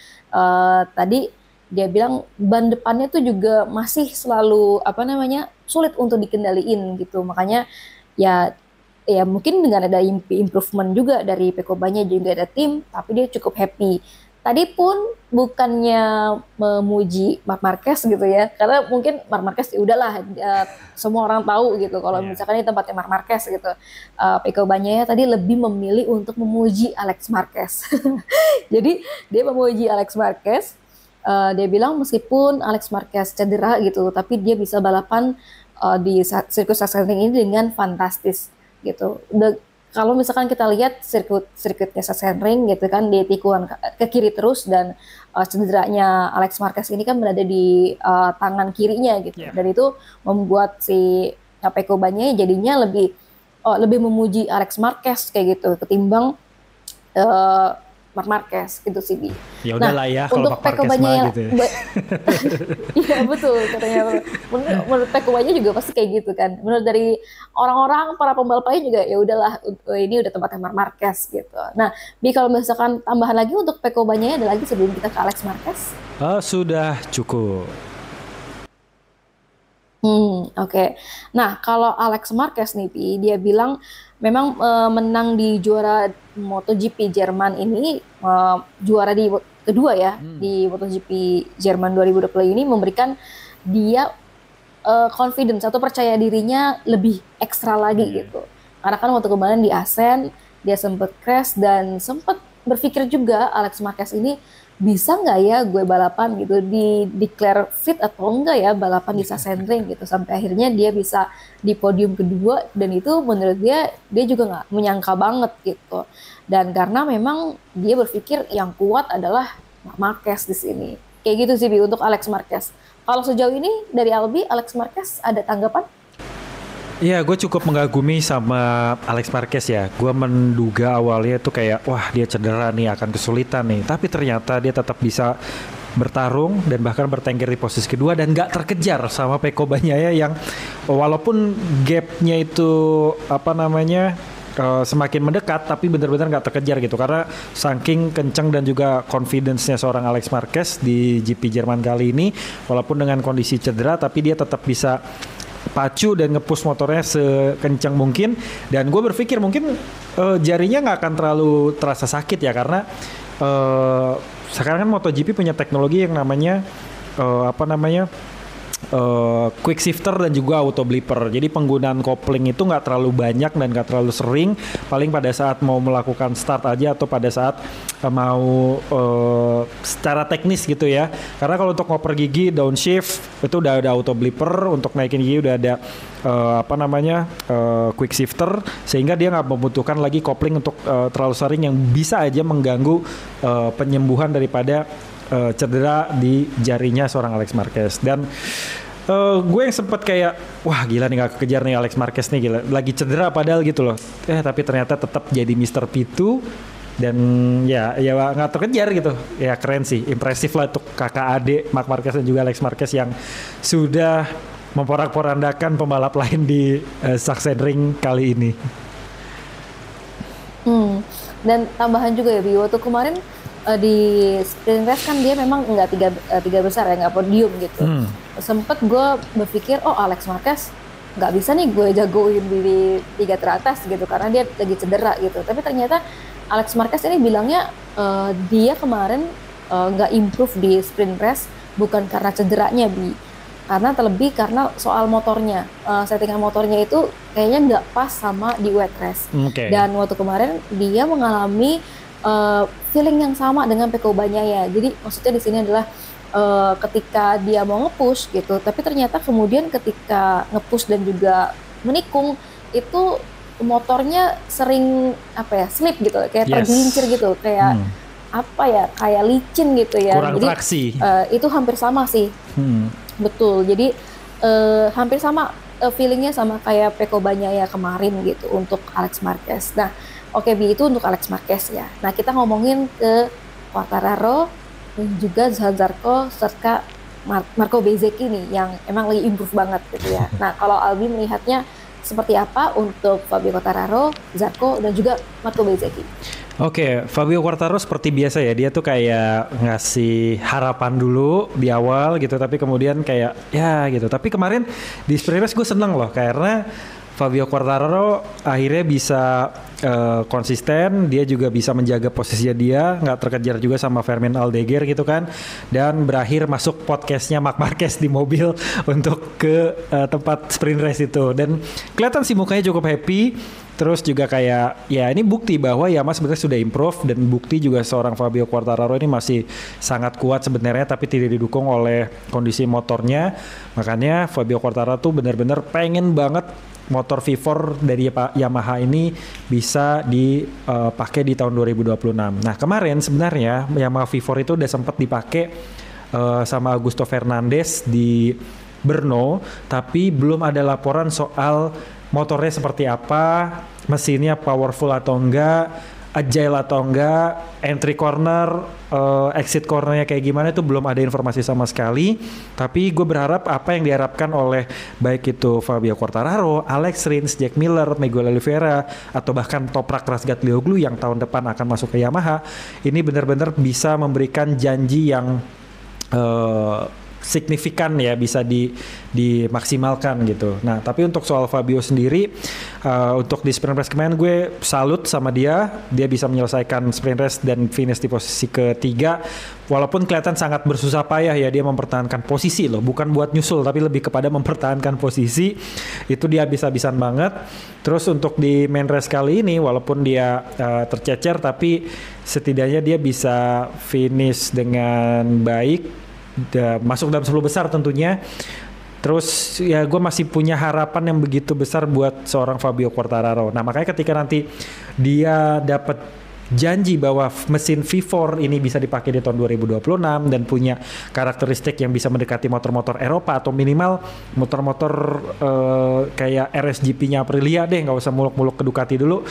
tadi dia bilang ban depannya tuh juga masih selalu sulit untuk dikendaliin gitu. Makanya ya mungkin dengan ada improvement juga dari Pecco Bagnaia, juga ada tim, tapi dia cukup happy. Tadi pun bukannya memuji Marc Marquez gitu ya, karena mungkin Marc Marquez ya udahlah, semua orang tahu gitu kalau misalkan ini tempatnya Marc Marquez gitu. Pecco Bagnaia tadi lebih memilih untuk memuji Alex Marquez. Jadi dia memuji Alex Marquez, dia bilang meskipun Alex Marquez cedera gitu, tapi dia bisa balapan di sirkuit Sachsenring ini dengan fantastis gitu. kalau misalkan kita lihat sirkuitnya Sachsenring gitu kan, di tikungan ke kiri terus, dan cederanya Alex Marquez ini kan berada di tangan kirinya gitu. Dan itu membuat si Pecco Bagnaia jadinya lebih memuji Alex Marquez kayak gitu ketimbang Marc Marquez gitu sih, Bi. Ya udahlah ya kalau untuk Marc Pecco Marquez Bagnaia gitu ya. Iya betul katanya. Menurut Pecco Bagnaia juga pasti kayak gitu kan. Menurut dari orang-orang para pembalap lain juga ya udahlah, ini udah tempatnya Marc Marquez gitu. Nah, Bi, kalau misalkan tambahan lagi untuk Pecco Bagnaia ada lagi sebelum kita ke Alex Marquez? Sudah cukup. Oke. Nah, kalau Alex Marquez nih, Pi, dia bilang memang menang di juara MotoGP Jerman ini, juara di kedua ya di MotoGP Jerman 2020 ini memberikan dia confidence atau percaya dirinya lebih ekstra lagi gitu. Karena kan waktu kemarin di Assen dia sempat crash dan sempat berpikir juga Alex Marquez ini bisa nggak ya gue balapan gitu, di declare fit atau enggak ya balapan di Sachsenring gitu, sampai akhirnya dia bisa di podium kedua, dan itu menurut dia juga nggak menyangka banget gitu. Dan karena memang dia berpikir yang kuat adalah Marquez di sini kayak gitu sih, Bi, untuk Alex Marquez. Kalau sejauh ini dari Albi, Alex Marquez ada tanggapan? Iya, gue cukup mengagumi sama Alex Marquez ya. Gue menduga awalnya itu kayak, wah dia cedera nih, akan kesulitan nih. Tapi ternyata dia tetap bisa bertarung dan bahkan bertengger di posisi kedua dan gak terkejar sama Pecco Bagnaia yang walaupun gapnya itu semakin mendekat, tapi benar-benar gak terkejar gitu. Karena saking kenceng dan juga confidence-nya seorang Alex Marquez di GP Jerman kali ini, walaupun dengan kondisi cedera, tapi dia tetap bisa pacu dan nge-push motornya sekencang mungkin. Dan gue berpikir mungkin jarinya nggak akan terlalu terasa sakit ya, karena sekarang kan MotoGP punya teknologi yang namanya quick shifter dan juga auto blipper. Jadi penggunaan kopling itu nggak terlalu banyak dan nggak terlalu sering. Paling pada saat mau melakukan start aja atau pada saat mau secara teknis gitu ya. Karena kalau untuk ngoper gigi downshift itu udah ada auto blipper, untuk naikin gigi udah ada quick shifter, sehingga dia nggak membutuhkan lagi kopling untuk terlalu sering yang bisa aja mengganggu penyembuhan daripada cedera di jarinya seorang Alex Marquez. Dan gue yang sempet kayak, wah gila nih gak kekejar nih Alex Marquez nih, gila lagi cedera padahal gitu loh. Tapi ternyata tetap jadi Mr. P2 dan ya nggak terkejar gitu. Ya keren sih, impresif lah untuk kakak adik Marc Marquez dan juga Alex Marquez yang sudah memporak-porandakan pembalap lain di Sachsenring kali ini. Dan tambahan juga ya, Bi, waktu kemarin di sprint race kan dia memang nggak tiga besar ya, nggak podium gitu. Sempet gue berpikir, oh Alex Marquez nggak bisa nih gue jagoin di tiga teratas gitu karena dia lagi cedera gitu. Tapi ternyata Alex Marquez ini bilangnya dia kemarin nggak improve di sprint race bukan karena cederanya, Bi, karena terlebih karena soal motornya, settingan motornya itu kayaknya nggak pas sama di wet race. Dan waktu kemarin dia mengalami feeling yang sama dengan Pecco Bagnaia. Jadi maksudnya di sini adalah ketika dia mau nge-push gitu, tapi ternyata kemudian ketika nge-push dan juga menikung itu motornya sering slip gitu, kayak tergelincir gitu, kayak kayak licin gitu ya. Kurang jadi traksi. Itu hampir sama sih. Betul. Jadi hampir sama feelingnya sama kayak Pecco Bagnaia kemarin gitu untuk Alex Marquez. Nah, oke, Bi, itu untuk Alex Marquez ya. Nah, kita ngomongin ke Quartararo dan juga Zarco serta Marco Bezzecchi nih yang emang lagi improve banget gitu ya. Nah, kalau Albi melihatnya seperti apa untuk Fabio Quartararo, Zarco dan juga Marco Bezzecchi? Oke, Fabio Quartararo seperti biasa ya, dia tuh kayak ngasih harapan dulu di awal gitu, tapi kemudian kayak ya gitu. Tapi kemarin di sprint race gue seneng loh, karena Fabio Quartararo akhirnya bisa konsisten, dia juga bisa menjaga posisinya dia, nggak terkejar juga sama Fermin Aldeguer gitu kan, dan berakhir masuk podcastnya Marc Marquez di mobil untuk ke tempat sprint race itu, dan kelihatan sih mukanya cukup happy. Terus juga kayak ya ini bukti bahwa Yamaha sebenarnya sudah improve, dan bukti juga seorang Fabio Quartararo ini masih sangat kuat sebenarnya, tapi tidak didukung oleh kondisi motornya. Makanya Fabio Quartararo tuh benar-benar pengen banget motor V4 dari Yamaha ini bisa dipakai di tahun 2026. Nah kemarin sebenarnya Yamaha V4 itu udah sempat dipakai sama Augusto Fernandes di Brno, tapi belum ada laporan soal motornya seperti apa, mesinnya powerful atau enggak, agile atau enggak, entry corner, exit cornernya kayak gimana itu belum ada informasi sama sekali. Tapi gue berharap apa yang diharapkan oleh baik itu Fabio Quartararo, Alex Rins, Jack Miller, Miguel Oliveira, atau bahkan Toprak Razgatlioglu yang tahun depan akan masuk ke Yamaha, ini benar-benar bisa memberikan janji yang signifikan ya, bisa dimaksimalkan gitu. Nah tapi untuk soal Fabio sendiri, untuk di sprint race kemarin gue salut sama dia bisa menyelesaikan sprint race dan finish di posisi ketiga, walaupun kelihatan sangat bersusah payah ya, dia mempertahankan posisi loh, bukan buat nyusul tapi lebih kepada mempertahankan posisi, itu dia habis-habisan banget. Terus untuk di main race kali ini walaupun dia tercecer, tapi setidaknya dia bisa finish dengan baik, masuk dalam 10 besar tentunya. Terus ya gue masih punya harapan yang begitu besar buat seorang Fabio Quartararo. Nah makanya ketika nanti dia dapat janji bahwa mesin V4 ini bisa dipakai di tahun 2026 dan punya karakteristik yang bisa mendekati motor-motor Eropa atau minimal motor-motor kayak RSGP-nya Aprilia deh, nggak usah muluk-muluk ke Ducati dulu.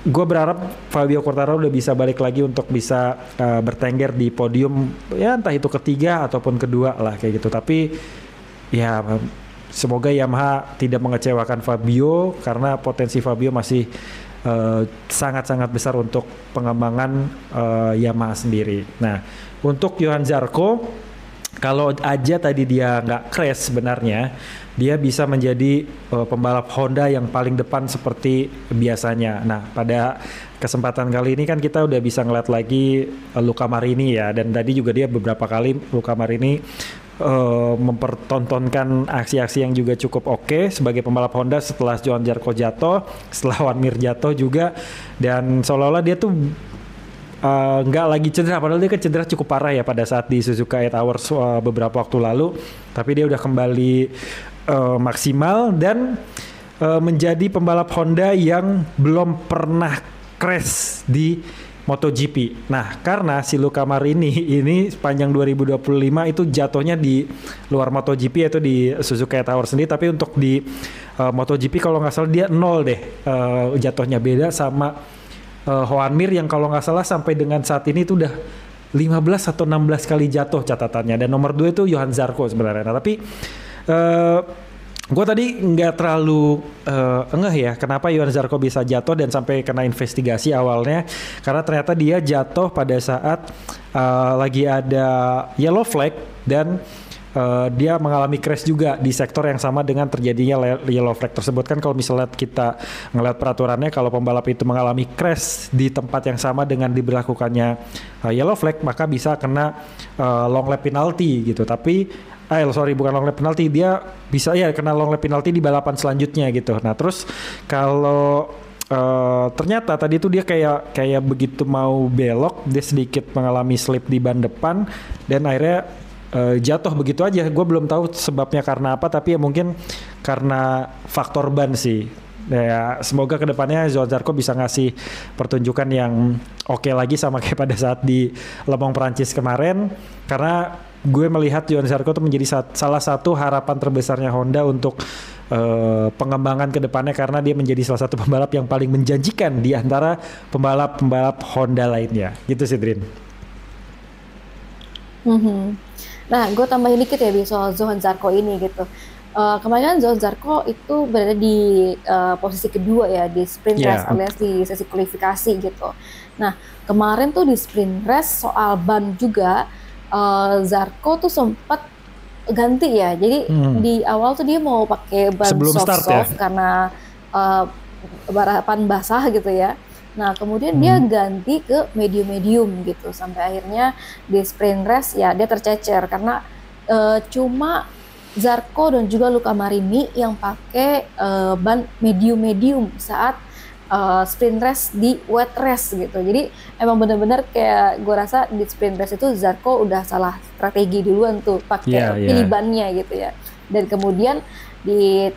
Gue berharap Fabio Quartararo udah bisa balik lagi untuk bisa bertengger di podium ya, entah itu ketiga ataupun kedua lah kayak gitu. Tapi ya semoga Yamaha tidak mengecewakan Fabio, karena potensi Fabio masih sangat-sangat besar untuk pengembangan Yamaha sendiri. Nah untuk Johan Zarco, kalau aja tadi dia nggak crash sebenarnya, dia bisa menjadi pembalap Honda yang paling depan seperti biasanya. Nah pada kesempatan kali ini kan kita udah bisa ngeliat lagi Luca Marini ya, dan tadi juga dia beberapa kali Luca Marini mempertontonkan aksi-aksi yang juga cukup oke sebagai pembalap Honda setelah Johan Zarco jatuh, setelah Wan Mir jatuh juga, dan seolah-olah dia tuh nggak lagi cedera, padahal dia kan cedera cukup parah ya pada saat di Suzuka 8 Hours beberapa waktu lalu. Tapi dia udah kembali maksimal dan menjadi pembalap Honda yang belum pernah crash di MotoGP. Nah karena si Luca Marini ini sepanjang 2025 itu jatuhnya di luar MotoGP, yaitu di Suzuka 8 Hours sendiri. Tapi untuk di MotoGP kalau nggak salah dia 0 deh jatuhnya, beda sama Joan Mir yang kalau nggak salah sampai dengan saat ini itu udah 15 atau 16 kali jatuh catatannya, dan nomor 2 itu Johan Zarco sebenarnya. Nah, tapi gue tadi nggak terlalu ngeh ya kenapa Johan Zarco bisa jatuh dan sampai kena investigasi awalnya, karena ternyata dia jatuh pada saat lagi ada yellow flag dan dia mengalami crash juga di sektor yang sama dengan terjadinya yellow flag tersebut. Kan kalau misalnya kita ngeliat peraturannya, kalau pembalap itu mengalami crash di tempat yang sama dengan diberlakukannya yellow flag, maka bisa kena long lap penalty gitu. Tapi bukan long lap penalty, dia bisa ya kena long lap penalty di balapan selanjutnya gitu. Nah terus kalau ternyata tadi tuh dia kayak begitu mau belok, dia sedikit mengalami slip di ban depan dan akhirnya jatuh begitu aja. Gue belum tahu sebabnya karena apa, tapi ya mungkin karena faktor ban sih. Ya, semoga kedepannya Johan Zarco bisa ngasih pertunjukan yang oke lagi sama kayak pada saat di Le Mans Prancis kemarin, karena gue melihat Johan Zarco itu menjadi salah satu harapan terbesarnya Honda untuk pengembangan kedepannya, karena dia menjadi salah satu pembalap yang paling menjanjikan di antara pembalap-pembalap Honda lainnya. Gitu sih, Drin. Nah, gue tambahin dikit ya soal Johan Zarco ini gitu. Kemarin Johan Zarco itu berada di posisi kedua ya di sprint race alias di sesi kualifikasi gitu. Nah, kemarin tuh di sprint race soal ban juga Zarco tuh sempat ganti ya. Jadi di awal tuh dia mau pakai ban soft ya? Karena balapan basah gitu ya. Nah kemudian dia ganti ke medium gitu, sampai akhirnya di sprint race ya dia tercecer karena cuma Zarco dan juga Luca Marini yang pakai ban medium saat sprint race di wet race gitu. Jadi emang benar-benar kayak gue rasa di sprint race itu Zarco udah salah strategi duluan tuh pakai pilih bannya gitu ya. Dan kemudian di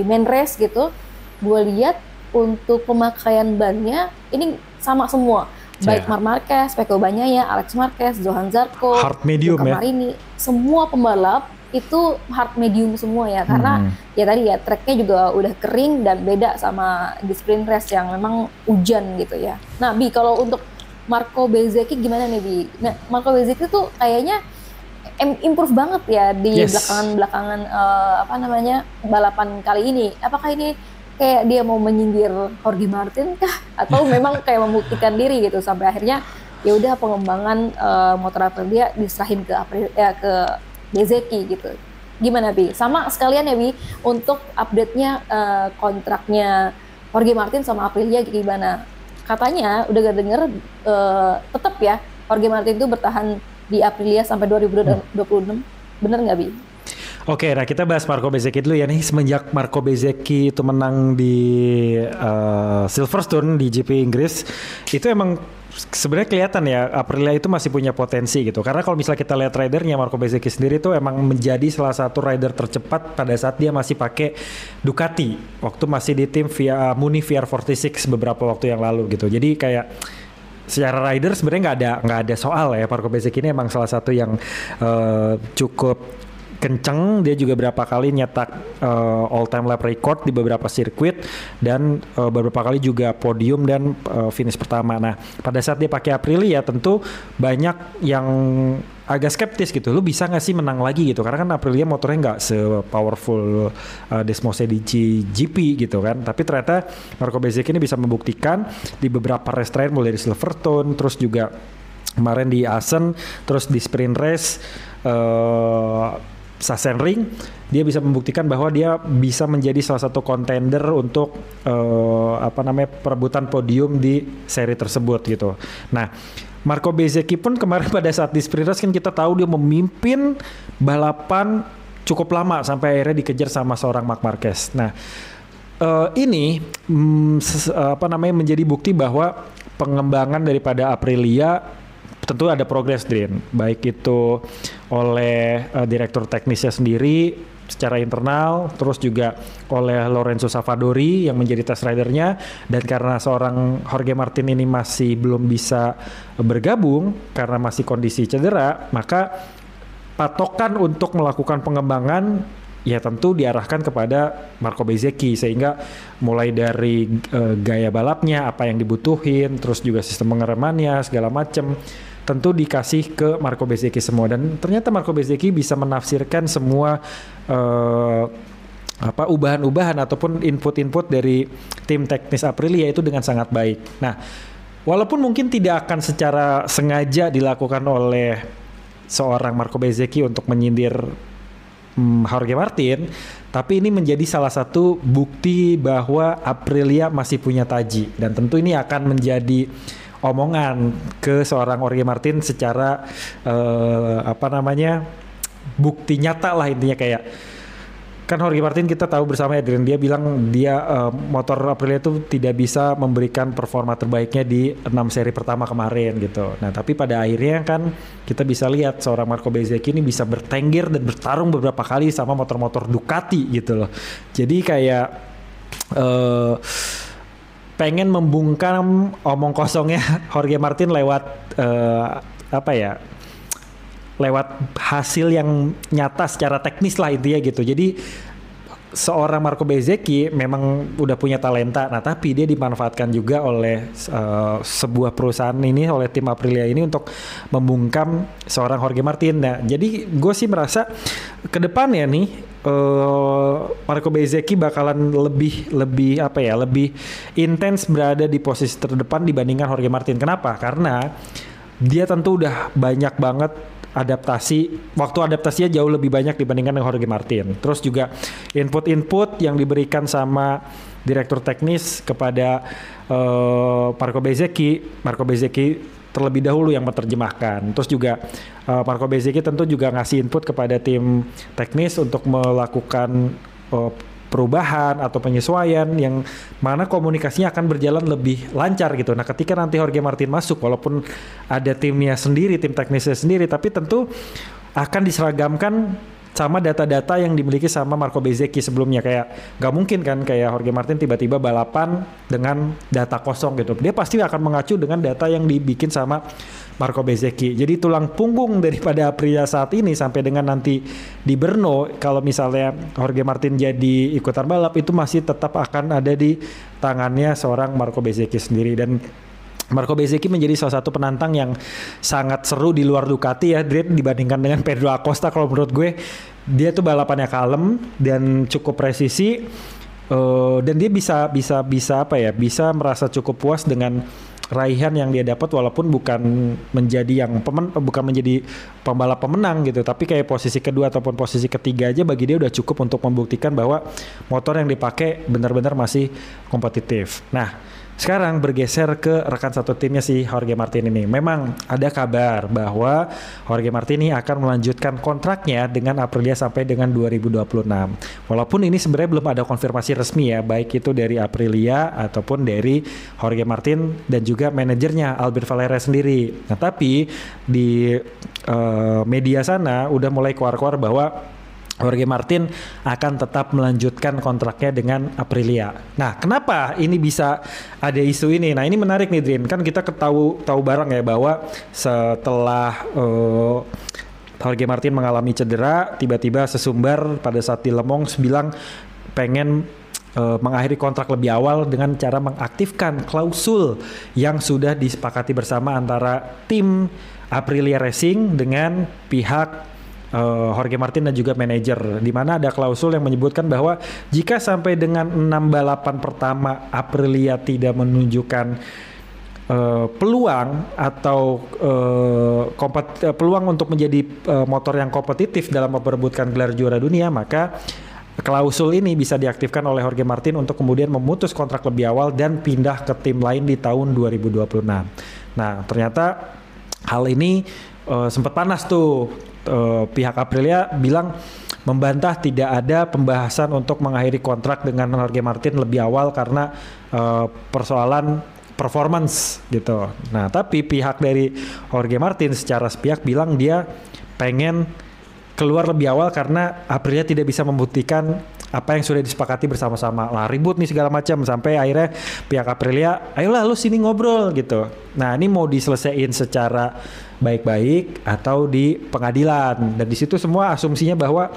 main race gitu, gue lihat untuk pemakaian bannya ini sama semua. Baik Marc Marquez, Pecco Bagnaia, Alex Marquez, Johann Zarco, hard medium Luca Marini, semua pembalap itu hard medium semua ya, karena ya tadi ya tracknya juga udah kering dan beda sama di sprint race yang memang hujan gitu ya. Nah Bi, kalau untuk Marco Bezzecchi gimana nih Bi? Nah, Marco Bezzecchi tuh kayaknya improve banget ya di belakangan balapan kali ini. Apakah ini kayak dia mau menyindir Jorge Martin kah, atau memang kayak membuktikan diri gitu sampai akhirnya ya udah pengembangan motor Aprilia diserahin ke Bezzecchi gitu. Gimana Bi? Sama sekalian ya Bi, untuk update-nya kontraknya Jorge Martin sama Aprilia gimana? Katanya udah gak denger tetap ya Jorge Martin itu bertahan di Aprilia sampai 2026. Bener nggak Bi? Oke, nah kita bahas Marco Bezzecchi dulu ya nih. Semenjak Marco Bezzecchi itu menang di Silverstone di GP Inggris, itu emang sebenarnya kelihatan ya Aprilia itu masih punya potensi gitu. Karena kalau misalnya kita lihat ridernya, Marco Bezzecchi sendiri tuh emang menjadi salah satu rider tercepat pada saat dia masih pakai Ducati waktu masih di tim Muni VR46 beberapa waktu yang lalu gitu. Jadi kayak secara rider sebenarnya nggak ada soal ya. Marco Bezzecchi ini emang salah satu yang cukup kenceng. Dia juga berapa kali nyetak all time lap record di beberapa sirkuit dan beberapa kali juga podium dan finish pertama. Nah pada saat dia pakai Aprilia tentu banyak yang agak skeptis gitu, lu bisa nggak sih menang lagi gitu, karena kan Aprilia motornya nggak se-powerful Desmosedici GP gitu kan. Tapi ternyata Marco Bezzecchi ini bisa membuktikan di beberapa race terakhir, mulai dari Silverstone, terus juga kemarin di Assen, terus di sprint race Sachsenring, dia bisa membuktikan bahwa dia bisa menjadi salah satu kontender untuk perebutan podium di seri tersebut gitu. Nah, Marco Bezzecchi pun kemarin pada saat di sprint race kan kita tahu dia memimpin balapan cukup lama sampai akhirnya dikejar sama seorang Marc Marquez. Nah, ini menjadi bukti bahwa pengembangan daripada Aprilia tentu ada progres, Drin, baik itu oleh direktur teknisnya sendiri secara internal, terus juga oleh Lorenzo Savadori yang menjadi test ridernya, dan karena seorang Jorge Martin ini masih belum bisa bergabung karena masih kondisi cedera, maka patokan untuk melakukan pengembangan ya tentu diarahkan kepada Marco Bezzecchi, sehingga mulai dari gaya balapnya, apa yang dibutuhin, terus juga sistem pengeremannya segala macam tentu dikasih ke Marco Bezzecchi semua. Dan ternyata Marco Bezzecchi bisa menafsirkan semua ubahan-ubahan ataupun input-input dari tim teknis Aprilia itu dengan sangat baik. Nah, walaupun mungkin tidak akan secara sengaja dilakukan oleh seorang Marco Bezzecchi untuk menyindir Jorge Martin, tapi ini menjadi salah satu bukti bahwa Aprilia masih punya taji, dan tentu ini akan menjadi omongan ke seorang Jorge Martin secara bukti nyata lah intinya. Kayak kan Jorge Martin kita tahu bersama ya, dia bilang dia motor Aprilia itu tidak bisa memberikan performa terbaiknya di 6 seri pertama kemarin gitu. Nah tapi pada akhirnya kan kita bisa lihat seorang Marco Bezzecchi ini bisa bertengger dan bertarung beberapa kali sama motor-motor Ducati gitu loh. Jadi kayak pengen membungkam omong kosongnya Jorge Martin lewat lewat hasil yang nyata secara teknis lah intinya gitu. Jadi seorang Marco Bezzecchi memang udah punya talenta, nah tapi dia dimanfaatkan juga oleh sebuah perusahaan ini, oleh tim Aprilia ini untuk membungkam seorang Jorge Martin. Nah jadi gue sih merasa ke depannya nih Marco Bezzecchi bakalan lebih intens berada di posisi terdepan dibandingkan Jorge Martin. Kenapa? Karena dia tentu udah banyak banget waktu adaptasinya jauh lebih banyak dibandingkan dengan Jorge Martin. Terus juga input-input yang diberikan sama direktur teknis kepada Marco Bezzecchi terlebih dahulu yang menerjemahkan. Terus juga Marco Bezzecchi tentu juga ngasih input kepada tim teknis untuk melakukan perubahan atau penyesuaian yang mana komunikasinya akan berjalan lebih lancar gitu. Nah ketika nanti Jorge Martin masuk, walaupun ada timnya sendiri, tim teknisnya sendiri, tapi tentu akan diseragamkan sama data-data yang dimiliki sama Marco Bezzecchi sebelumnya. Kayak nggak mungkin kan kayak Jorge Martin tiba-tiba balapan dengan data kosong gitu. Dia pasti akan mengacu dengan data yang dibikin sama Marco Bezzecchi. Jadi tulang punggung daripada Aprilia saat ini sampai dengan nanti di Brno, kalau misalnya Jorge Martin jadi ikutan balap, itu masih tetap akan ada di tangannya seorang Marco Bezzecchi sendiri. Dan Marco Bezzecchi menjadi salah satu penantang yang sangat seru di luar Ducati ya, dibandingkan dengan Pedro Acosta. Kalau menurut gue dia tuh balapannya kalem dan cukup presisi, dan dia bisa apa ya, bisa merasa cukup puas dengan raihan yang dia dapat, walaupun bukan menjadi pembalap pemenang gitu, tapi kayak posisi kedua ataupun posisi ketiga aja bagi dia udah cukup untuk membuktikan bahwa motor yang dipakai benar-benar masih kompetitif. Nah, sekarang bergeser ke rekan satu timnya si Jorge Martin ini. Memang ada kabar bahwa Jorge Martin ini akan melanjutkan kontraknya dengan Aprilia sampai dengan 2026. Walaupun ini sebenarnya belum ada konfirmasi resmi ya, baik itu dari Aprilia ataupun dari Jorge Martin dan juga manajernya Albert Valera sendiri. Nah, tapi di media sana udah mulai keluar-keluar bahwa Jorge Martin akan tetap melanjutkan kontraknya dengan Aprilia. Nah, kenapa ini bisa ada isu ini? Nah, ini menarik nih, Drin. Kan kita tahu bareng ya bahwa setelah Jorge Martin mengalami cedera, tiba-tiba sesumbar pada saat di Le Mans bilang pengen mengakhiri kontrak lebih awal dengan cara mengaktifkan klausul yang sudah disepakati bersama antara tim Aprilia Racing dengan pihak Jorge Martin dan juga manajer, di mana ada klausul yang menyebutkan bahwa jika sampai dengan 6 balapan pertama Aprilia tidak menunjukkan peluang atau peluang untuk menjadi motor yang kompetitif dalam memperebutkan gelar juara dunia, maka klausul ini bisa diaktifkan oleh Jorge Martin untuk kemudian memutus kontrak lebih awal dan pindah ke tim lain di tahun 2026. Nah, ternyata hal ini sempat panas tuh. Pihak Aprilia bilang membantah tidak ada pembahasan untuk mengakhiri kontrak dengan Jorge Martin lebih awal karena persoalan performance gitu. Nah, tapi pihak dari Jorge Martin secara sepihak bilang dia pengen keluar lebih awal karena Aprilia tidak bisa membuktikan apa yang sudah disepakati bersama-sama. Lah, ribut nih segala macam sampai akhirnya pihak Aprilia, ayolah lu sini ngobrol gitu. Nah, ini mau diselesaikan secara baik-baik atau di pengadilan, dan di situ semua asumsinya bahwa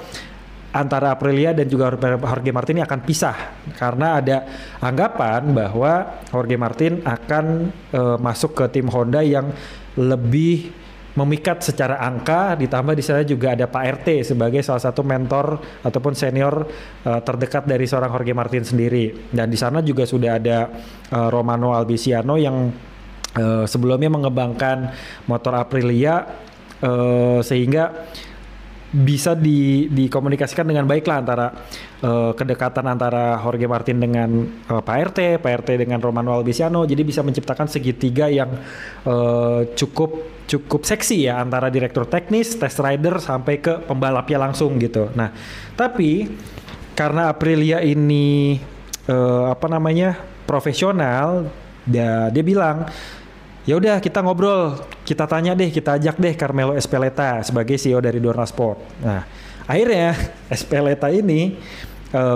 antara Aprilia dan juga Jorge Martin ini akan pisah karena ada anggapan bahwa Jorge Martin akan masuk ke tim Honda yang lebih memikat secara angka, ditambah di sana juga ada Pak RT sebagai salah satu mentor ataupun senior terdekat dari seorang Jorge Martin sendiri. Dan di sana juga sudah ada Romano Albisiano yang sebelumnya mengembangkan motor Aprilia, sehingga bisa dikomunikasikan dengan baik lah antara kedekatan antara Jorge Martin dengan Pak RT dengan Romano Albisiano. Jadi bisa menciptakan segitiga yang cukup seksi ya, antara direktur teknis, test rider sampai ke pembalapnya langsung gitu. Nah, tapi karena Aprilia ini profesional, dia bilang ya udah kita ngobrol, kita tanya deh, kita ajak deh Carmelo Ezpeleta sebagai CEO dari Dorna Sport. Nah, akhirnya Ezpeleta ini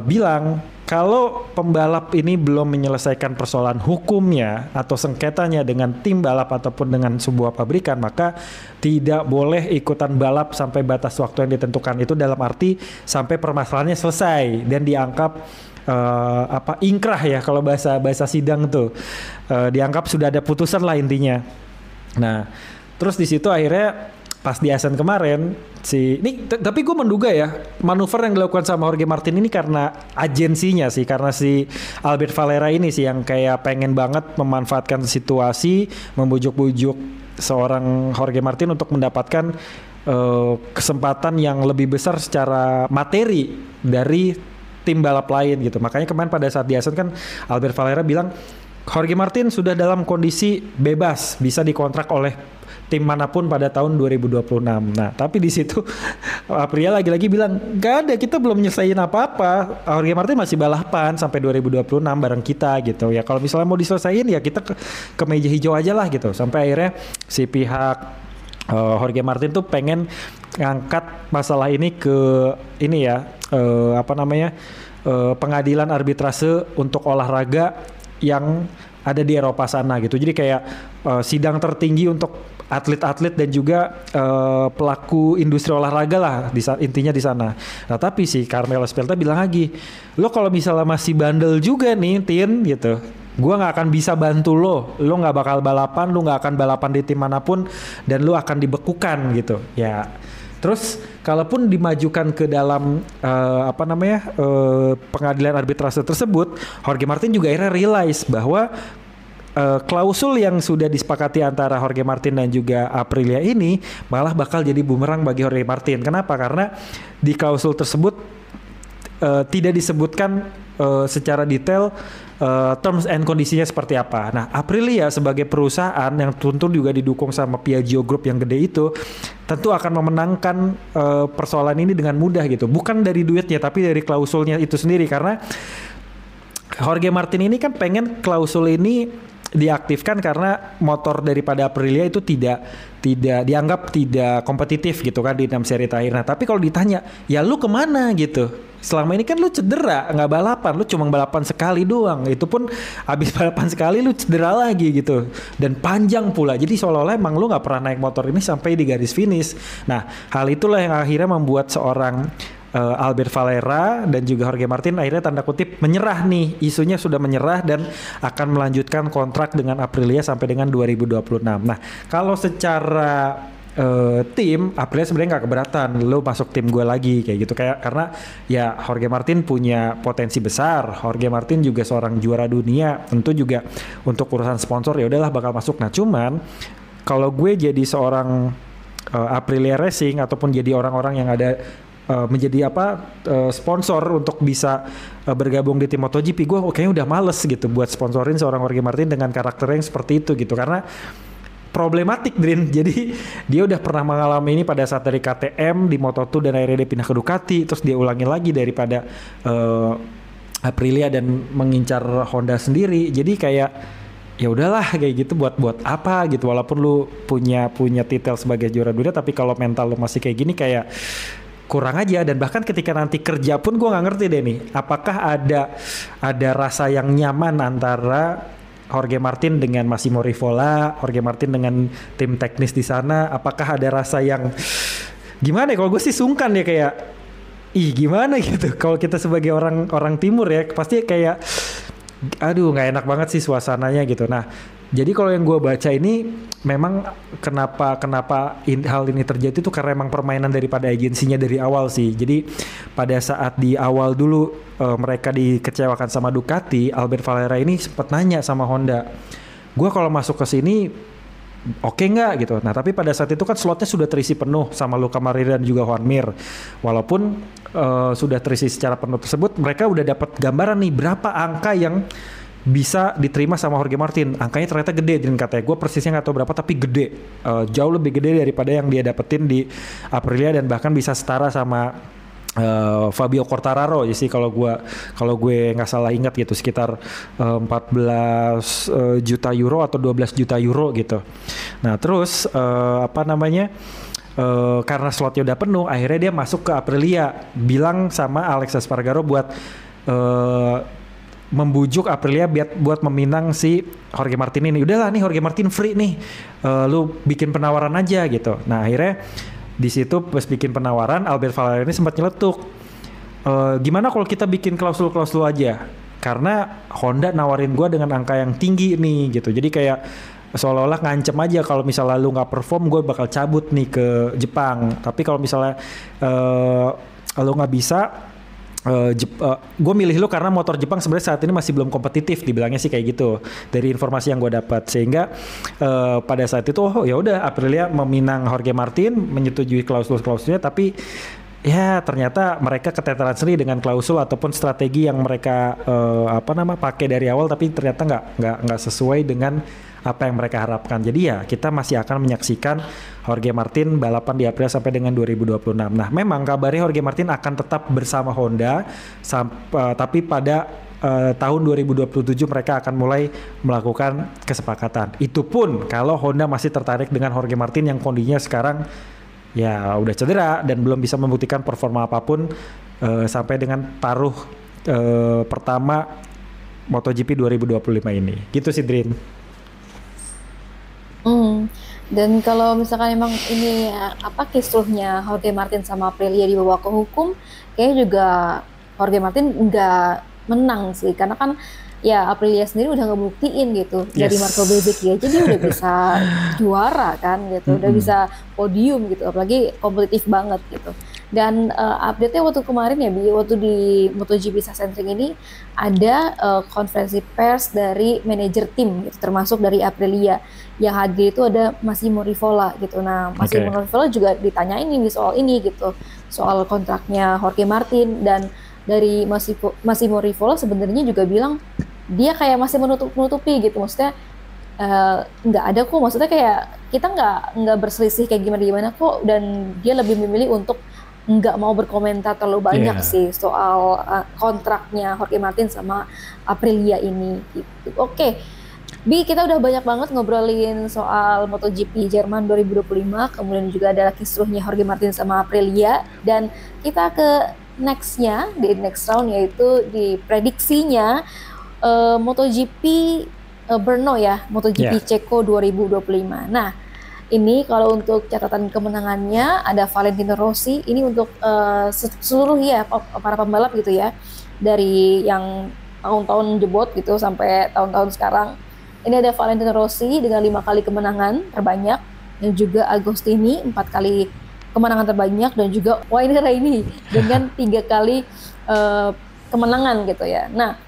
bilang kalau pembalap ini belum menyelesaikan persoalan hukumnya atau sengketanya dengan tim balap ataupun dengan sebuah pabrikan, maka tidak boleh ikutan balap sampai batas waktu yang ditentukan. Itu dalam arti sampai permasalahannya selesai dan dianggap ingkrah ya, kalau bahasa sidang tuh dianggap sudah ada putusan lah intinya. Nah, terus di situ akhirnya pas di Asen kemarin tapi gue menduga ya manuver yang dilakukan sama Jorge Martin ini karena agensinya sih, karena si Albert Valera ini sih yang kayak pengen banget memanfaatkan situasi, membujuk-bujuk seorang Jorge Martin untuk mendapatkan kesempatan yang lebih besar secara materi dari tim balap lain gitu. Makanya kemarin pada saat di Asen kan Albert Valera bilang Jorge Martin sudah dalam kondisi bebas, bisa dikontrak oleh tim manapun pada tahun 2026. Nah, tapi di situ Aprilia lagi-lagi bilang, gak ada, kita belum nyelesain apa-apa. Jorge Martin masih balapan sampai 2026 bareng kita gitu. Ya kalau misalnya mau diselesain ya kita ke meja hijau aja lah gitu. Sampai akhirnya si pihak Jorge Martin tuh pengen ngangkat masalah ini ke ini ya, pengadilan arbitrase untuk olahraga yang ada di Eropa sana gitu. Jadi kayak sidang tertinggi untuk atlet-atlet dan juga pelaku industri olahraga lah intinya di sana. Nah tapi si Carmelo Spelta bilang lagi, lo kalau misalnya masih bandel juga nih Tin gitu, gua nggak akan bisa bantu lo nggak bakal balapan, lo nggak akan balapan di tim manapun, dan lo akan dibekukan gitu ya. Terus kalaupun dimajukan ke dalam pengadilan arbitrase tersebut, Jorge Martin juga akhirnya realize bahwa klausul yang sudah disepakati antara Jorge Martin dan juga Aprilia ini malah bakal jadi bumerang bagi Jorge Martin. Kenapa? Karena di klausul tersebut tidak disebutkan secara detail terms and kondisinya seperti apa. Nah, Aprilia sebagai perusahaan yang tentu juga didukung sama Piaggio Group yang gede itu, tentu akan memenangkan persoalan ini dengan mudah gitu. Bukan dari duitnya, tapi dari klausulnya itu sendiri. Karena Jorge Martin ini kan pengen klausul ini diaktifkan karena motor daripada Aprilia itu tidak dianggap tidak kompetitif gitu kan di 6 seri terakhir. Nah tapi kalau ditanya, ya lu kemana gitu? Selama ini kan lu cedera, nggak balapan, lu cuma balapan sekali doang. Itu pun habis balapan sekali lu cedera lagi gitu. Dan panjang pula. Jadi seolah-olah emang lu nggak pernah naik motor ini sampai di garis finish. Nah hal itulah yang akhirnya membuat seorang Albert Valera dan juga Jorge Martin akhirnya tanda kutip menyerah nih, isunya sudah menyerah dan akan melanjutkan kontrak dengan Aprilia sampai dengan 2026. Nah kalau secara tim Aprilia sebenarnya nggak keberatan lo masuk tim gue lagi kayak gitu, kayak karena ya Jorge Martin punya potensi besar, Jorge Martin juga seorang juara dunia, tentu juga untuk urusan sponsor ya udahlah bakal masuk. Nah cuman kalau gue jadi seorang Aprilia Racing ataupun jadi orang-orang yang ada menjadi sponsor untuk bisa bergabung di tim MotoGP, gue kayaknya udah males gitu buat sponsorin seorang Jorge Martin dengan karakter yang seperti itu gitu, karena problematik Drin. Jadi dia udah pernah mengalami ini pada saat dari KTM di Moto2 dan akhirnya dia pindah ke Ducati, terus dia ulangi lagi daripada Aprilia dan mengincar Honda sendiri. Jadi kayak ya udahlah kayak gitu, buat apa gitu, walaupun lu punya titel sebagai juara dunia tapi kalau mental lu masih kayak gini kayak kurang aja. Dan bahkan ketika nanti kerja pun gue nggak ngerti deh nih, apakah ada rasa yang nyaman antara Jorge Martin dengan Massimo Rivola, Jorge Martin dengan tim teknis di sana, apakah ada rasa yang gimana ya? Kalau gue sih sungkan ya, kayak gimana gitu kalau kita sebagai orang timur ya, pasti kayak aduh nggak enak banget sih suasananya gitu. Nah jadi kalau yang gue baca ini memang kenapa hal ini terjadi tuh karena emang permainan daripada agensinya dari awal sih. Jadi pada saat di awal dulu mereka dikecewakan sama Ducati, Albert Valera ini sempat nanya sama Honda, gue kalau masuk ke sini oke nggak gitu. Nah tapi pada saat itu kan slotnya sudah terisi penuh sama Luca Marini dan juga Juan Mir. Walaupun sudah terisi secara penuh tersebut, mereka udah dapat gambaran nih berapa angka yang bisa diterima sama Jorge Martin. Angkanya ternyata gede, dan katanya gue persisnya nggak tahu berapa tapi gede, jauh lebih gede daripada yang dia dapetin di Aprilia, dan bahkan bisa setara sama Fabio Quartararo ya sih kalau gue nggak salah ingat gitu, sekitar 14 juta euro atau 12 juta euro gitu. Nah terus karena slotnya udah penuh, akhirnya dia masuk ke Aprilia, bilang sama Alex Espargaro buat membujuk Aprilia buat meminang si Jorge Martin ini. Udahlah nih Jorge Martin free nih, lu bikin penawaran aja gitu. Nah akhirnya di situ pas bikin penawaran, Albert Valera ini sempat nyeletuk, gimana kalau kita bikin klausul aja, karena Honda nawarin gue dengan angka yang tinggi nih gitu. Jadi kayak seolah-olah ngancem aja, kalau misalnya lu nggak perform gue bakal cabut nih ke Jepang. Tapi kalau misalnya lu nggak bisa, gue milih lu karena motor Jepang sebenarnya saat ini masih belum kompetitif, dibilangnya sih kayak gitu dari informasi yang gue dapat. Sehingga pada saat itu ya udah Aprilia meminang Jorge Martin, menyetujui klausul-klausulnya, tapi ya ternyata mereka keteteran sendiri dengan klausul ataupun strategi yang mereka pakai dari awal, tapi ternyata nggak sesuai dengan apa yang mereka harapkan. Jadi ya kita masih akan menyaksikan Jorge Martin balapan di Aprilia sampai dengan 2026. Nah memang kabarnya Jorge Martin akan tetap bersama Honda tapi pada tahun 2027 mereka akan mulai melakukan kesepakatan. Itu pun kalau Honda masih tertarik dengan Jorge Martin yang kondisinya sekarang ya udah cedera dan belum bisa membuktikan performa apapun sampai dengan taruh pertama MotoGP 2025 ini. Gitu sih Drin. Dan kalau misalkan emang ini apa kisruhnya Jorge Martin sama Aprilia dibawa ke hukum, kayaknya juga Jorge Martin nggak menang sih, karena kan ya Aprilia sendiri udah ngebuktiin gitu dari Marco Bezzecchi aja dia udah bisa juara kan gitu, udah bisa podium gitu, apalagi kompetitif banget gitu. Dan update-nya waktu kemarin ya, waktu di MotoGP Sachsenring ini ada konferensi pers dari manajer tim gitu, termasuk dari Aprilia. Yang hadir itu ada Massimo Rivola gitu. Nah, Massimo Rivola juga ditanyain ini soal ini gitu, soal kontraknya Jorge Martin, dan dari Massimo Rivola sebenarnya juga bilang dia kayak masih menutupi gitu, maksudnya nggak ada kok, maksudnya kayak kita nggak berselisih kayak gimana kok, dan dia lebih memilih untuk nggak mau berkomentar terlalu banyak sih soal kontraknya Jorge Martin sama Aprilia ini gitu. Oke. Bi, kita udah banyak banget ngobrolin soal MotoGP Jerman 2025, kemudian juga ada kisruhnya Jorge Martin sama Aprilia, dan kita ke nextnya, di next round, yaitu di prediksinya MotoGP Brno ya, MotoGP Ceko 2025. Nah, ini kalau untuk catatan kemenangannya ada Valentino Rossi, ini untuk seluruh ya para pembalap gitu ya, dari yang tahun-tahun jebot gitu sampai tahun-tahun sekarang. Ini ada Valentino Rossi dengan 5 kali kemenangan terbanyak, dan juga Agostini 4 kali kemenangan terbanyak, dan juga Wayne Rainey dengan 3 kali kemenangan gitu ya. Nah,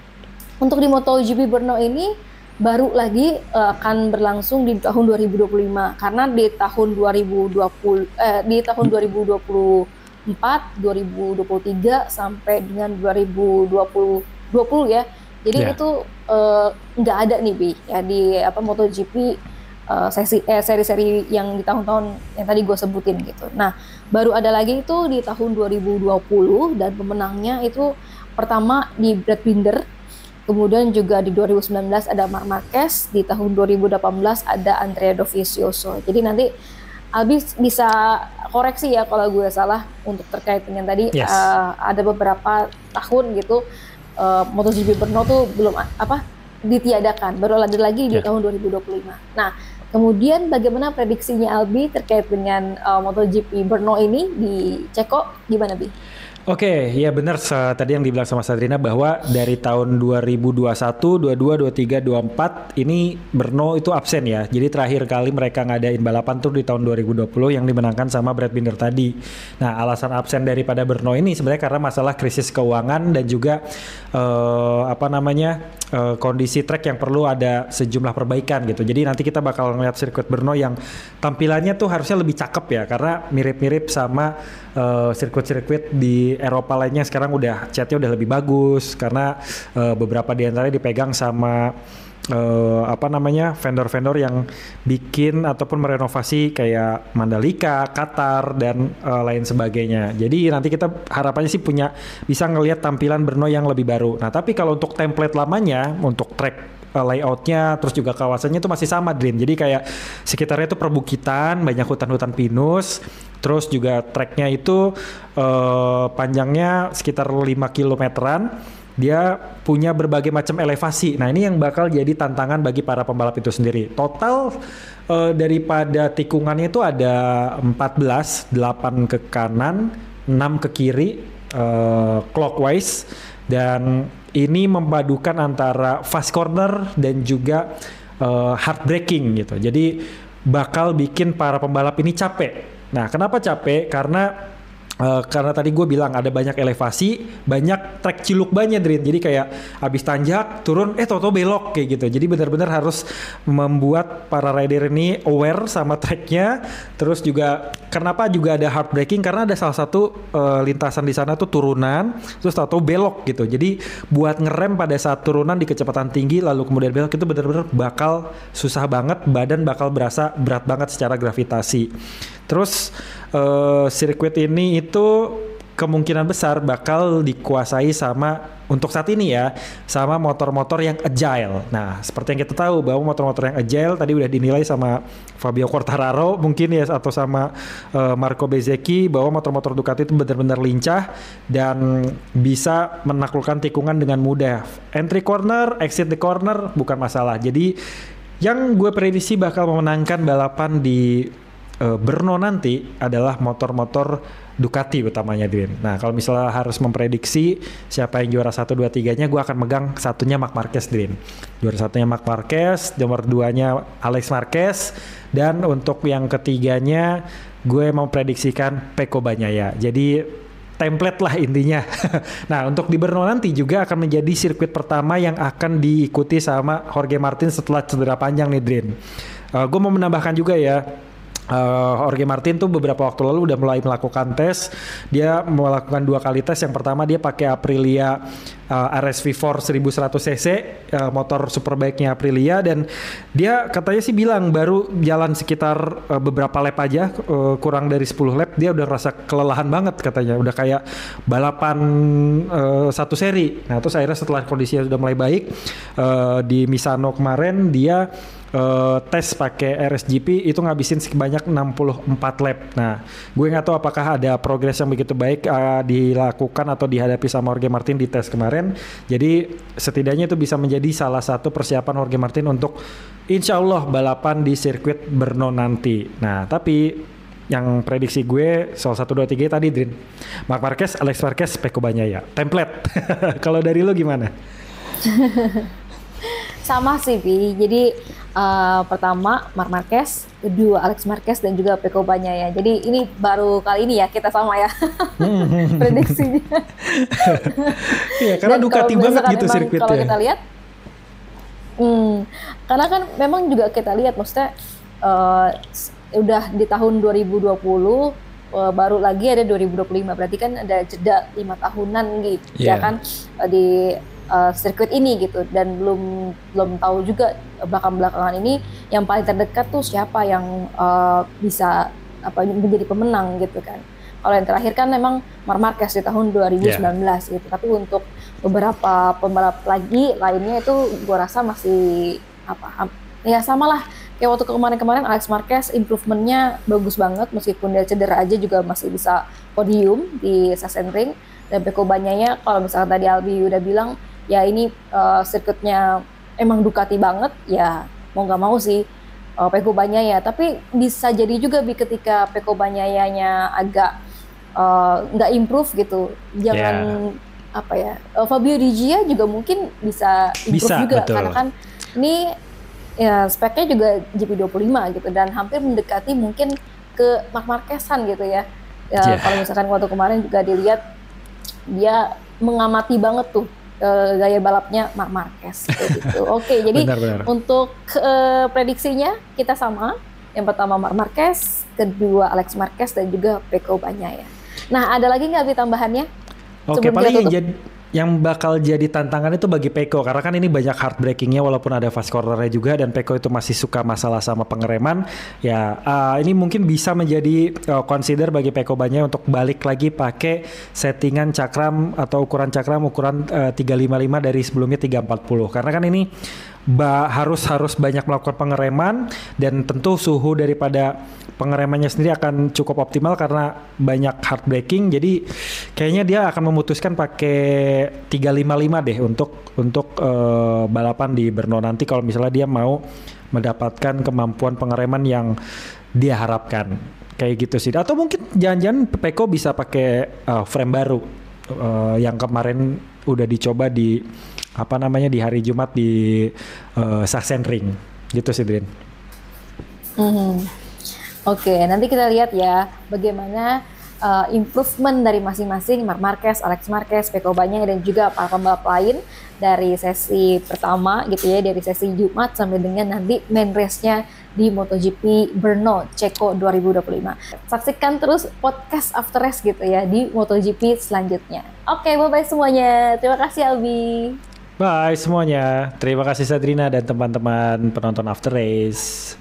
untuk di MotoGP Brno ini baru lagi akan berlangsung di tahun 2025, karena di tahun 2024, 2023 sampai dengan 2020 ya. Jadi itu nggak ada nih Bi ya di MotoGP seri-seri yang di tahun-tahun yang tadi gue sebutin gitu. Nah, baru ada lagi itu di tahun 2020, dan pemenangnya itu pertama di Brad Binder, kemudian juga di 2019 ada Marc Marquez, di tahun 2018 ada Andrea Dovizioso. Jadi nanti Abis bisa koreksi ya kalau gue salah untuk terkait dengan tadi ada beberapa tahun gitu MotoGP Brno tuh belum ditiadakan, baru ada lagi di tahun 2025. Nah, kemudian bagaimana prediksinya Albi terkait dengan MotoGP Brno ini di Ceko, gimana Bi? Oke, ya benar tadi yang dibilang sama Sadrina bahwa dari tahun 2021, 22, 23, 24 ini Brno itu absen ya. Jadi terakhir kali mereka ngadain balapan tuh di tahun 2020 yang dimenangkan sama Brad Binder tadi. Nah, alasan absen daripada Brno ini sebenarnya karena masalah krisis keuangan dan juga kondisi trek yang perlu ada sejumlah perbaikan gitu. Jadi nanti kita bakal ngeliat sirkuit Brno yang tampilannya tuh harusnya lebih cakep ya, karena mirip-mirip sama sirkuit-sirkuit di Eropa lainnya sekarang udah catnya udah lebih bagus, karena beberapa di antaranya dipegang sama vendor-vendor yang bikin ataupun merenovasi kayak Mandalika, Qatar, dan lain sebagainya. Jadi nanti kita harapannya sih bisa ngelihat tampilan Brno yang lebih baru. Nah, tapi kalau untuk template lamanya, untuk track layoutnya, terus juga kawasannya itu masih sama, Drin. Jadi kayak sekitarnya itu perbukitan, banyak hutan-hutan pinus, terus juga tracknya itu panjangnya sekitar 5 kilometeran. Dia punya berbagai macam elevasi. Nah, ini yang bakal jadi tantangan bagi para pembalap itu sendiri. Total daripada tikungannya itu ada 14, 8 ke kanan, 6 ke kiri, clockwise. Dan ini memadukan antara fast corner dan juga hard braking gitu. Jadi bakal bikin para pembalap ini capek. Nah, kenapa capek? Karena tadi gue bilang ada banyak elevasi, banyak trek ciluk banyak, Drin. Jadi kayak abis tanjak, turun, toto belok kayak gitu. Jadi benar-benar harus membuat para rider ini aware sama treknya. Terus juga kenapa juga ada hard braking? Karena ada salah satu lintasan di sana tuh turunan, terus tahu belok gitu. Jadi buat ngerem pada saat turunan di kecepatan tinggi lalu kemudian belok itu benar-benar bakal susah banget, badan bakal berasa berat banget secara gravitasi. Terus sirkuit ini itu kemungkinan besar bakal dikuasai sama untuk saat ini ya, sama motor-motor yang agile. Nah, seperti yang kita tahu bahwa motor-motor yang agile tadi udah dinilai sama Fabio Quartararo mungkin ya, atau sama Marco Bezzecchi, bahwa motor-motor Ducati itu benar-benar lincah dan bisa menaklukkan tikungan dengan mudah. Entry corner, exit the corner bukan masalah. Jadi yang gue prediksi bakal memenangkan balapan di Brno nanti adalah motor-motor Ducati utamanya, Dwin. Nah, kalau misalnya harus memprediksi siapa yang juara 1, 2, 3-nya, gue akan megang satunya Marc Marquez, Dwin. Juara satunya Marc Marquez, nomor 2-nya Alex Marquez, dan untuk yang ketiganya gue mau prediksikan Pecco Bagnaia. Jadi template lah intinya. Nah, untuk di Brno nanti juga akan menjadi sirkuit pertama yang akan diikuti sama Jorge Martin setelah cedera panjang nih, Dwin. Gue mau menambahkan juga ya, Jorge Martin tuh beberapa waktu lalu udah mulai melakukan tes. Dia melakukan 2 kali tes. Yang pertama dia pakai Aprilia RSV4 1100 cc, motor superbike-nya Aprilia, dan dia katanya sih bilang baru jalan sekitar beberapa lap aja, kurang dari 10 lap dia udah rasa kelelahan banget katanya, udah kayak balapan satu seri. Nah, terus akhirnya setelah kondisinya sudah mulai baik, di Misano kemarin dia tes pakai RSGP itu ngabisin sebanyak 64 lap. Nah, gue nggak tahu apakah ada progres yang begitu baik dilakukan atau dihadapi sama Jorge Martin di tes kemarin. Jadi setidaknya itu bisa menjadi salah satu persiapan Jorge Martin untuk insya Allah balapan di sirkuit Brno nanti. Nah, tapi yang prediksi gue soal 1, 2, 3 tadi, Drin, Marc Marquez, Alex Marquez, Pecco Bagnaia. Template. Kalau dari lo gimana? Sama sih, Pi. Jadi pertama Marc Marquez, kedua Alex Marquez, dan juga Pecco Bagnaia. Jadi ini baru kali ini ya kita sama ya prediksinya. Iya, karena Ducati banget gitu sirkuitnya. Kalau kita lihat, karena kan memang juga kita lihat, maksudnya udah di tahun 2020, baru lagi ada 2025, berarti kan ada jeda 5 tahunan gitu, ya kan, di sirkuit ini gitu, dan belum tahu juga belakangan ini yang paling terdekat tuh siapa yang bisa menjadi pemenang gitu kan. Kalau yang terakhir kan memang Marc Marquez di tahun 2019 gitu, tapi untuk beberapa pembalap lagi lainnya itu gua rasa masih ya samalah kayak waktu kemarin Alex Marquez improvementnya bagus banget, meskipun dia cedera aja juga masih bisa podium di Sachsenring. Dan Pecco Bagnaia, kalau misalnya tadi Albi udah bilang ya ini sirkuitnya emang Ducati banget, ya mau nggak mau sih Pecco Bagnaia. Tapi bisa jadi juga ketika Pecco Bagnaia-nya agak nggak improve gitu, jangan Fabio Di Gia juga mungkin bisa improve juga, betul. Karena kan ini ya speknya juga GP25 gitu, dan hampir mendekati mungkin ke Marc Marquez-an gitu ya. Kalau misalkan waktu kemarin juga dilihat dia mengamati banget tuh gaya balapnya Marc Marquez gitu. Oke, jadi benar. Untuk prediksinya kita sama. Yang pertama Marc Marquez, kedua Alex Marquez, dan juga Pecco Bagnaia. Nah, ada lagi nggak tambahannya? Oke, paling yang bakal jadi tantangan itu bagi Pecco, karena kan ini banyak heartbreakingnya walaupun ada fast cornernya juga, dan Pecco itu masih suka masalah sama pengereman. Ya, ini mungkin bisa menjadi consider bagi Pecco Bagnaia untuk balik lagi pakai settingan cakram atau ukuran cakram 355 dari sebelumnya 340. Karena kan ini harus banyak melakukan pengereman, dan tentu suhu daripada pengeremannya sendiri akan cukup optimal karena banyak hard braking. Jadi kayaknya dia akan memutuskan pakai 355 deh untuk balapan di Brno nanti, kalau misalnya dia mau mendapatkan kemampuan pengereman yang dia harapkan. Kayak gitu sih. Atau mungkin jangan-jangan Pecco bisa pakai frame baru yang kemarin udah dicoba di di hari Jumat di Sachsenring gitu sih, Drin. Oke, nanti kita lihat ya bagaimana improvement dari masing-masing Marc Marquez, Alex Marquez, Pecco Bagnaia, dan juga para pembalap lain dari sesi pertama gitu ya, dari sesi Jumat sampai dengan nanti main race-nya di MotoGP Brno Ceko 2025. Saksikan terus podcast After Race gitu ya di MotoGP selanjutnya. Oke, bye-bye semuanya. Terima kasih Albi. Bye semuanya. Terima kasih Sadrina dan teman-teman penonton After Race.